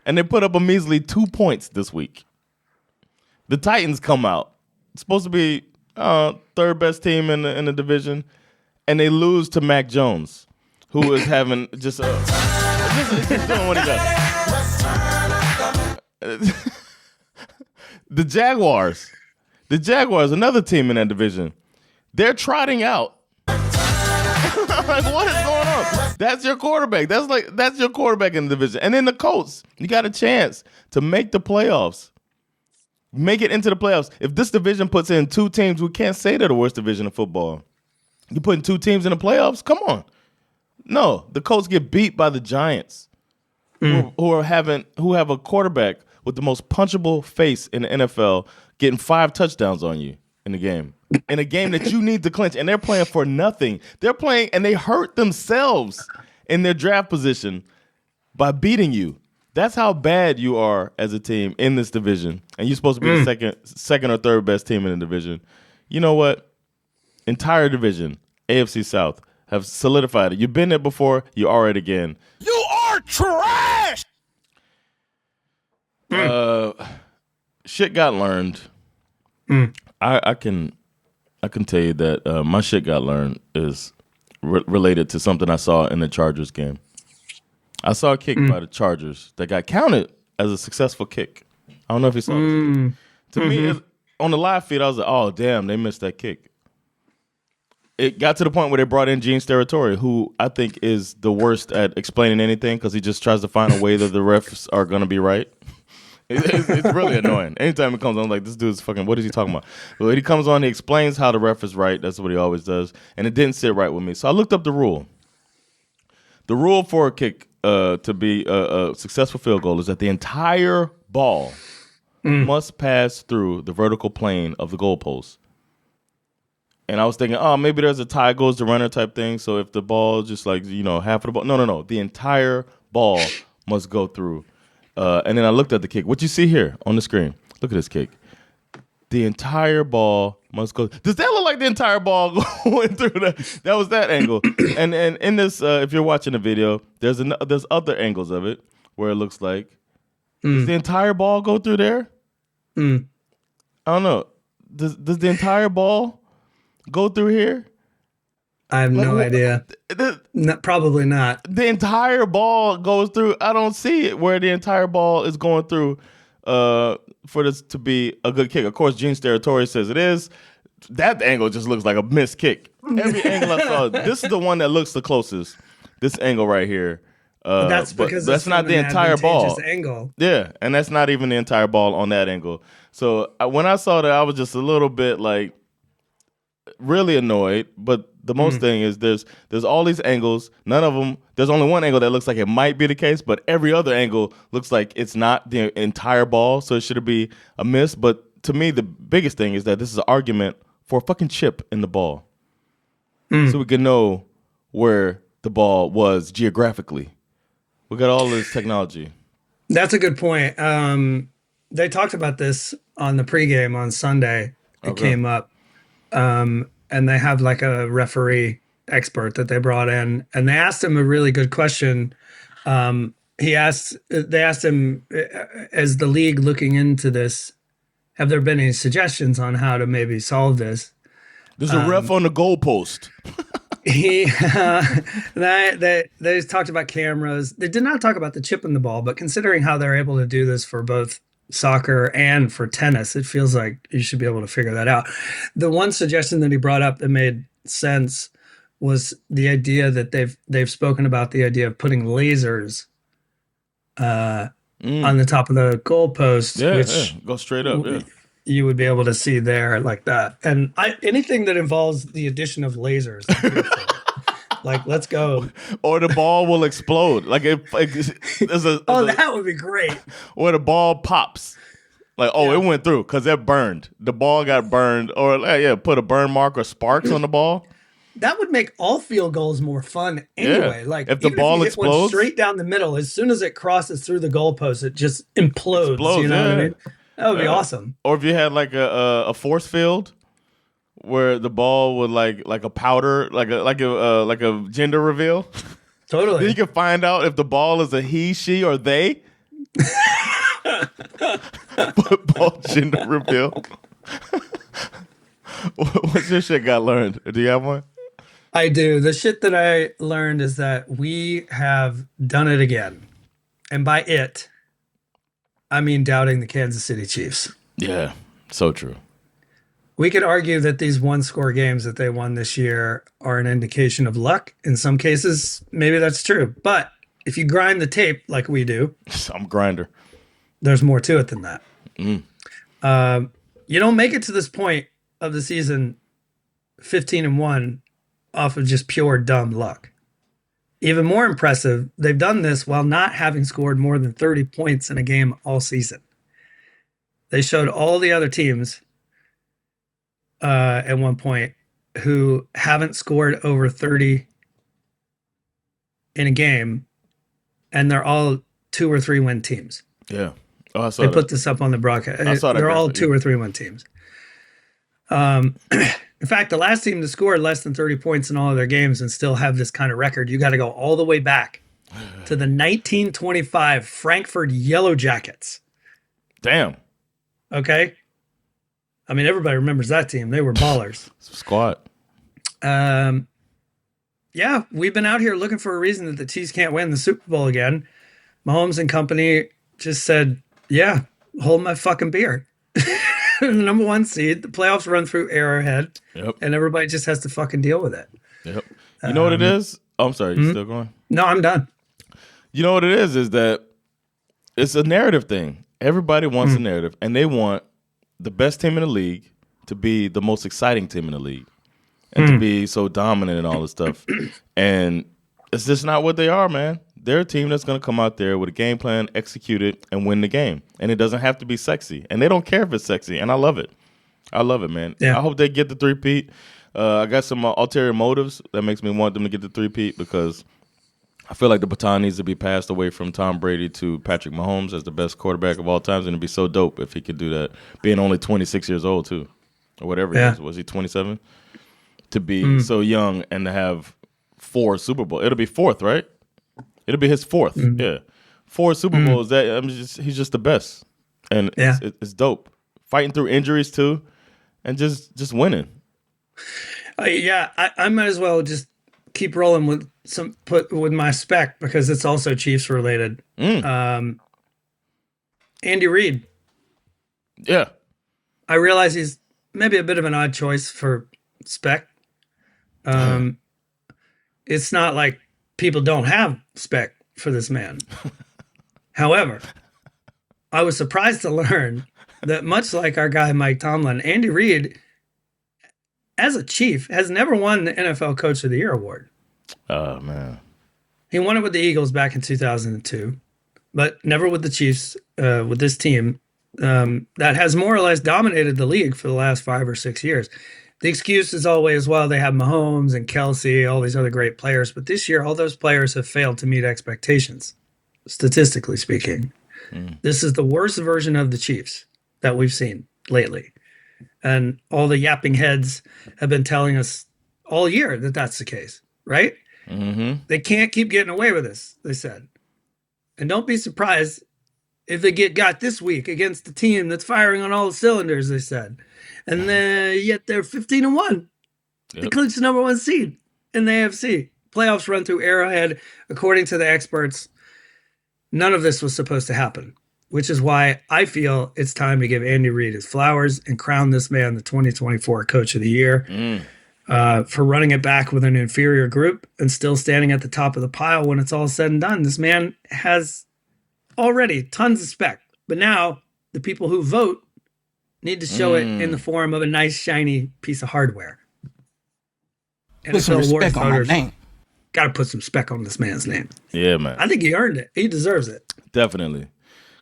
and they put up a measly 2 points this week. The Titans come out. It's supposed to be third best team in the division, and they lose to Mac Jones, who is having just doing what he does. The Jaguars, another team in that division, they're trotting out. Like, what is going on? That's your quarterback. That's your quarterback in the division. And then the Colts, you got a chance to make the playoffs. Make it into the playoffs. If this division puts in 2 teams, we can't say they're the worst division of football. You putting 2 teams in the playoffs? Come on. No, the Colts get beat by the Giants, who have a quarterback with the most punchable face in the NFL, getting 5 touchdowns on you in the game. In a game that you need to clinch, and they're playing for nothing. They're playing, and they hurt themselves in their draft position by beating you. That's how bad you are as a team in this division, and you're supposed to be the second or third best team in the division. You know what? Entire division, AFC South, have solidified it. You've been there before. You are it again. You are trash. Shit got learned. I can tell you that my shit got learned is related to something I saw in the Chargers game. I saw a kick by the Chargers that got counted as a successful kick. I don't know if you saw this. To me, on the live feed, I was like, oh, damn, they missed that kick. It got to the point where they brought in Gene Steratore, who I think is the worst at explaining anything because he just tries to find a way that the refs are going to be right. It's really annoying. Anytime it comes on, I'm like, this dude's fucking, what is he talking about? But when he comes on, he explains how the ref is right. That's what he always does. And it didn't sit right with me. So I looked up the rule. The rule for a kick to be a successful field goal is that the entire ball must pass through the vertical plane of the goalpost. And I was thinking, oh, maybe there's a tie goes to runner type thing. So if the ball just like, half of the ball. No. The entire ball must go through. And then I looked at the kick. What you see here on the screen, look at this kick. The entire ball must go. Does that look like the entire ball going through that? That was that angle. And in this, if you're watching the video, there's other angles of it where it looks like, does the entire ball go through there? I don't know. Does the entire ball go through here? I have no idea. No, probably not. The entire ball goes through. I don't see it where the entire ball is going through for this to be a good kick. Of course, Gene Steratore says it is. That angle just looks like a missed kick. Every angle I saw, this is the one that looks the closest. This angle right here. That's because that's not the entire ball. Angle. Yeah, and that's not even the entire ball on that angle. So when I saw that, I was just a little bit like really annoyed. But the most thing is there's all these angles. None of them. There's only one angle that looks like it might be the case, but every other angle looks like it's not the entire ball. So it should be a miss. But to me, the biggest thing is that this is an argument for a fucking chip in the ball, so we can know where the ball was geographically. We got all this technology. That's a good point. They talked about this on the pregame on Sunday. It came up. And they have like a referee expert that they brought in, and they asked him a really good question. They asked him, as the league looking into this, have there been any suggestions on how to maybe solve this? There's a ref on the goalpost. They talked about cameras. They did not talk about the chip in the ball, but considering how they're able to do this for both soccer and for tennis, it feels like you should be able to figure that out. The one suggestion that he brought up that made sense was the idea that they've spoken about the idea of putting lasers on the top of the goalpost, which go straight up. Yeah. You would be able to see there like that. And anything that involves the addition of lasers, like, let's go. Or the ball will explode. Like that would be great. Or the ball pops. Like, it went through because it burned. The ball got burned. Or put a burn mark or sparks on the ball. That would make all field goals more fun anyway. Yeah. Like, if the ball explodes straight down the middle, as soon as it crosses through the goalpost, it just implodes. You know what I mean? That would be awesome. Or if you had like a force field where the ball would like a powder, like a gender reveal. Totally. Then you can find out if the ball is a he, she, or they. Ball gender reveal. What's your shit got learned? Do you have one? I do. The shit that I learned is that we have done it again. And by it, I mean doubting the Kansas City Chiefs. Yeah, so true. We could argue that these one-score games that they won this year are an indication of luck. In some cases, maybe that's true. But if you grind the tape like we do, I'm a grinder. There's more to it than that. You don't make it to this point of the season 15-1 off of just pure dumb luck. Even more impressive, they've done this while not having scored more than 30 points in a game all season. They showed all the other teams at one point who haven't scored over 30 in a game and they're all 2 or 3 win teams. Yeah. Oh, I saw They that. put this up on the broadcast. I saw that They're all graphic, 2 or 3 win teams. In fact, the last team to score less than 30 points in all of their games and still have this kind of record, you got to go all the way back to the 1925 Frankfurt Yellow Jackets. Damn. Okay. I mean, everybody remembers that team. They were ballers. Squad. Yeah, we've been out here looking for a reason that the Chiefs can't win the Super Bowl again. Mahomes and company just said, yeah, hold my fucking beer. The number 1 seed, the playoffs run through Arrowhead, and everybody just has to fucking deal with it. Yep. You know what it is? Oh, I'm sorry. You still going? No, I'm done. You know what it is that it's a narrative thing. Everybody wants a narrative, and they want the best team in the league to be the most exciting team in the league and to be so dominant and all this stuff. And it's just not what they are, man. They're a team that's going to come out there with a game plan, execute it, and win the game. And it doesn't have to be sexy. And they don't care if it's sexy, and I love it. I love it, man. Yeah. I hope they get the three-peat. I got some ulterior motives that makes me want them to get the three-peat because I feel like the baton needs to be passed away from Tom Brady to Patrick Mahomes as the best quarterback of all times, and it'd be so dope if he could do that, being only 26 years old, too, or whatever he is. Was he 27? To be so young and to have 4 Super Bowls. It'll be 4th, right? It'll be his 4th. Yeah. 4 Super Bowls. He's just the best. And it's dope. Fighting through injuries, too, and just winning. I might as well just keep rolling with my spec because it's also Chiefs related. Andy Reid. Yeah. I realize he's maybe a bit of an odd choice for spec. It's not like people don't have spec for this man. However, I was surprised to learn that much like our guy Mike Tomlin, Andy Reid, as a Chief, has never won the NFL Coach of the Year award. Oh, man. He won it with the Eagles back in 2002, but never with the Chiefs, with this team that has more or less dominated the league for the last 5 or 6 years. The excuse is always, well, they have Mahomes and Kelsey, all these other great players. But this year, all those players have failed to meet expectations, statistically speaking. This is the worst version of the Chiefs that we've seen lately. And all the yapping heads have been telling us all year that that's the case, right? Mm-hmm. They can't keep getting away with this, they said. And don't be surprised if they get got this week against the team that's firing on all the cylinders, they said. And yet they're 15-1. Yep. They clinched the number 1 seed in the AFC. Playoffs run through Arrowhead. According to the experts, none of this was supposed to happen, which is why I feel it's time to give Andy Reid his flowers and crown this man the 2024 Coach of the Year for running it back with an inferior group and still standing at the top of the pile when it's all said and done. This man has already tons of spec, but now the people who vote need to show it in the form of a nice, shiny piece of hardware. And put some respect on my name. Got to put some spec on this man's name. Yeah, man. I think he earned it. He deserves it. Definitely.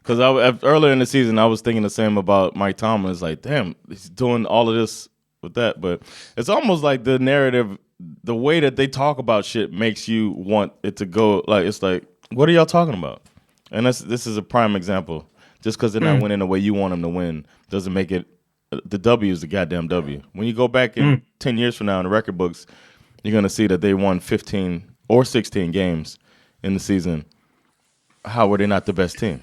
Because earlier in the season, I was thinking the same about Mike Tomlin. It's like, damn, he's doing all of this with that. But it's almost like the narrative, the way that they talk about shit makes you want it to go. Like, it's like, what are y'all talking about? And this is a prime example. Just because they're not winning the way you want them to win doesn't make it the W is the goddamn W. When you go back in 10 years from now in the record books, you're going to see that they won 15 or 16 games in the season. How were they not the best team?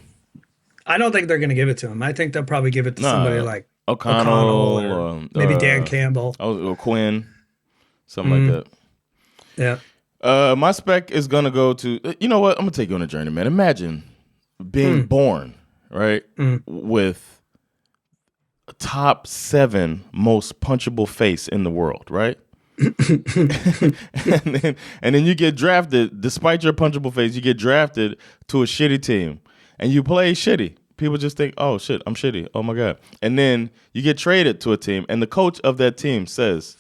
I don't think they're going to give it to him. I think they'll probably give it to somebody like O'Connell or maybe Dan Campbell. Or Quinn, something like that. Yeah. My spec is going to go to, you know what? I'm going to take you on a journey, man. Imagine being born, right, with a top 7 most punchable face in the world, right? and then you get drafted, despite your punchable face, you get drafted to a shitty team. And you play shitty. People just think, oh, shit, I'm shitty. Oh, my God. And then you get traded to a team, and the coach of that team says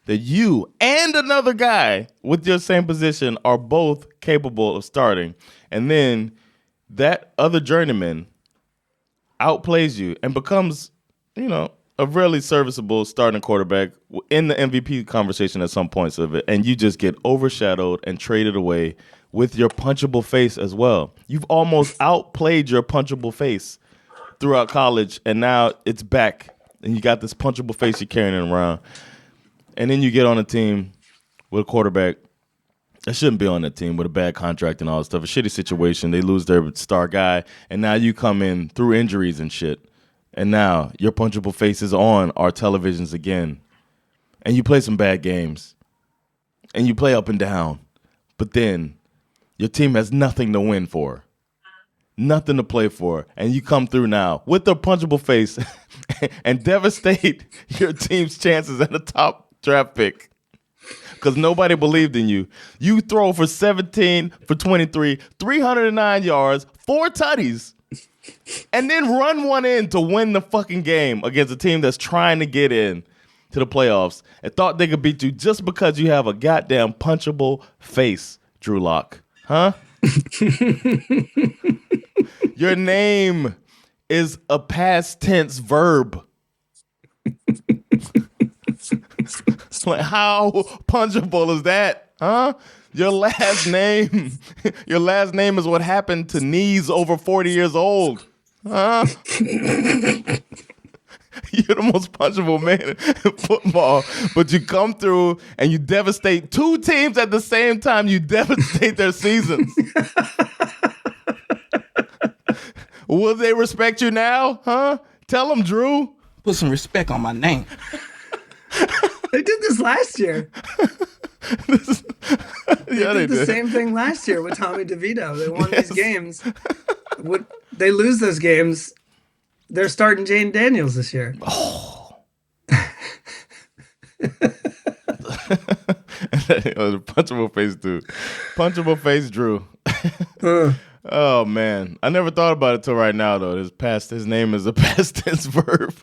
that you and another guy with your same position are both capable of starting. And then that other journeyman outplays you and becomes, a really serviceable starting quarterback in the MVP conversation at some points of it. And you just get overshadowed and traded away with your punchable face as well. You've almost outplayed your punchable face throughout college, and now it's back, and you got this punchable face you're carrying it around. And then you get on a team with a quarterback that shouldn't be on that team with a bad contract and all that stuff, a shitty situation. They lose their star guy, and now you come in through injuries and shit, and now your punchable face is on our televisions again, and you play some bad games, and you play up and down, but then your team has nothing to win for, nothing to play for, and you come through now with a punchable face and devastate your team's chances at a top draft pick because nobody believed in you. You throw for 17 for 23, 309 yards, 4 tutties, and then run one in to win the fucking game against a team that's trying to get in to the playoffs and thought they could beat you just because you have a goddamn punchable face, Drew Lock. Huh? Your name is a past tense verb. Like, how punchable is that? Huh? Your last name is what happened to knees over 40 years old. Huh? You're the most punchable man in football, but you come through and you devastate 2 teams at the same time. You devastate their seasons. Will they respect you now? Huh? Tell them, Drew. Put some respect on my name. They did this last year. They did the same thing last year with Tommy DeVito. They won these games. They lose those games. They're starting Jane Daniels this year. Oh. The punchable face dude. Punchable face Drew. Oh, man. I never thought about it till right now, though. His name is a past tense verb.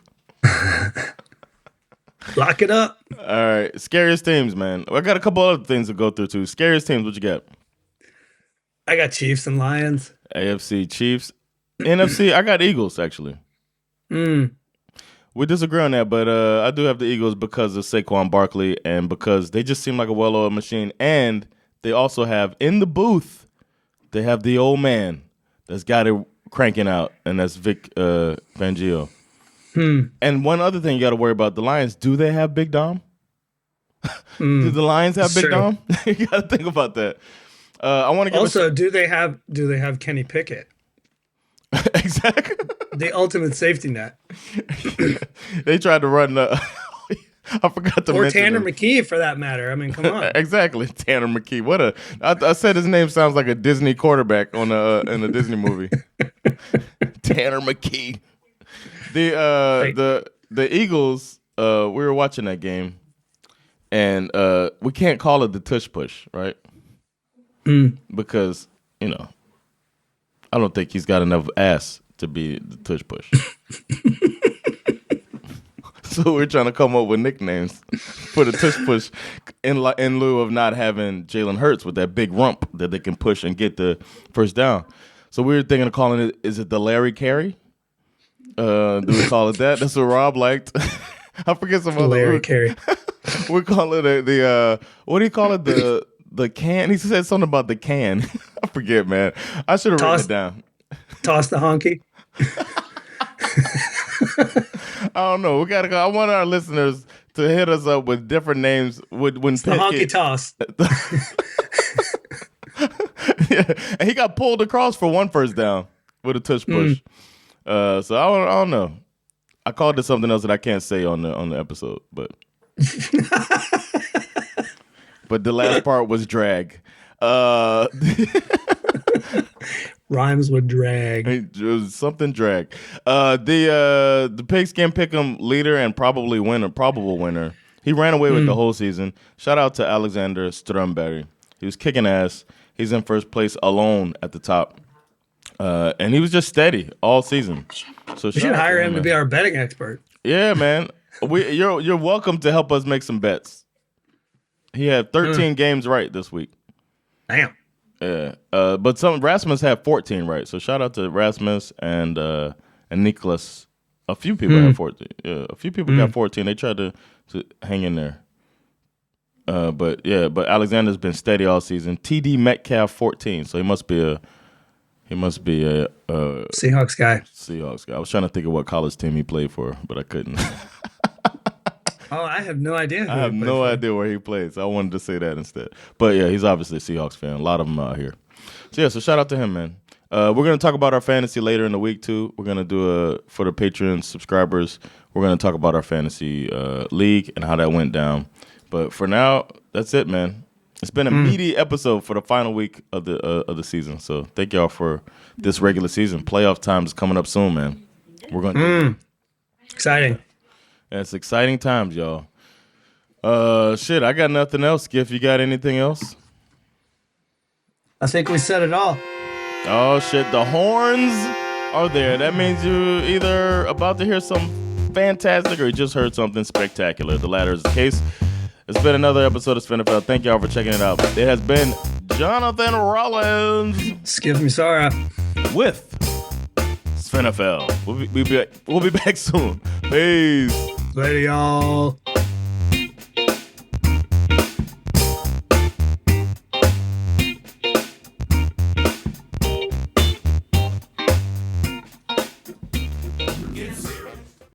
Lock it up. All right. Scariest teams, man. I got a couple other things to go through, too. Scariest teams, what you got? I got Chiefs and Lions. AFC, Chiefs. NFC, I got Eagles, actually. We disagree on that, but I do have the Eagles because of Saquon Barkley and because they just seem like a well-oiled machine. And they also have, in the booth, they have the old man that's got it cranking out, and that's Vic Fangio. And one other thing you got to worry about, the Lions, do they have Big Dom? Do the Lions have Big Dom? You got to think about that. I want to get also, do they have Kenny Pickett? Exactly. The ultimate safety net. They tried to run I forgot to mention. Or Tanner McKee, for that matter. I mean, come on. Exactly, Tanner McKee. I said his name sounds like a Disney quarterback in a Disney movie. Tanner McKee. The Eagles. We were watching that game, and we can't call it the tush push, right? Because I don't think he's got enough ass to be the tush push. So we're trying to come up with nicknames for the tush push in lieu of not having Jalen Hurts with that big rump that they can push and get the first down. So we were thinking of calling it, is it the Larry Carey? Do we call it that? That's what Rob liked. I forget some other Larry Carey. We call it the what do you call it? The can? He said something about the can. I forget, man. I should have written it down. Toss the honky. I don't know. We gotta go. I want our listeners to hit us up with different names. When the honky toss. Yeah, and he got pulled across for one first down with a tush push. So I don't know. I called it something else that I can't say on the episode, but but the last part was drag. Rhymes with drag. It was something drag. The Pigskin Pick'em leader and probable winner. He ran away with the whole season. Shout out to Alexander Stromberg. He was kicking ass. He's in first place alone at the top. And he was just steady all season. So we should hire him to be our betting expert. Yeah, man. You're welcome to help us make some bets. He had 13 games right this week. Damn. Yeah. But Rasmus had 14 right. So shout out to Rasmus and Nicholas. A few people had 14. Yeah, a few people got 14. They tried to hang in there. But Alexander's been steady all season. TD Metcalf 14, so he must be a Seahawks guy. Seahawks guy. I was trying to think of what college team he played for, but I couldn't. Oh, I have no idea. I have no idea where he plays. I wanted to say that instead. But yeah, he's obviously a Seahawks fan. A lot of them out here. So shout out to him, man. We're going to talk about our fantasy later in the week, too. We're going to do for the Patreon subscribers, we're going to talk about our fantasy league and how that went down. But for now, that's it, man. It's been a meaty episode for the final week of the season. So thank y'all for this regular season. Playoff time is coming up soon, man. We're going to exciting. Yeah, it's exciting times, y'all. I got nothing else. Giff, you got anything else? I think we said it all. Oh, shit. The horns are there. That means you're either about to hear something fantastic or you just heard something spectacular. The latter is the case. It's been another episode of SveNFL. Thank y'all for checking it out. It has been Jonathan Rollins. Skip Musara. With SveNFL. We'll be back soon. Peace. Later, y'all.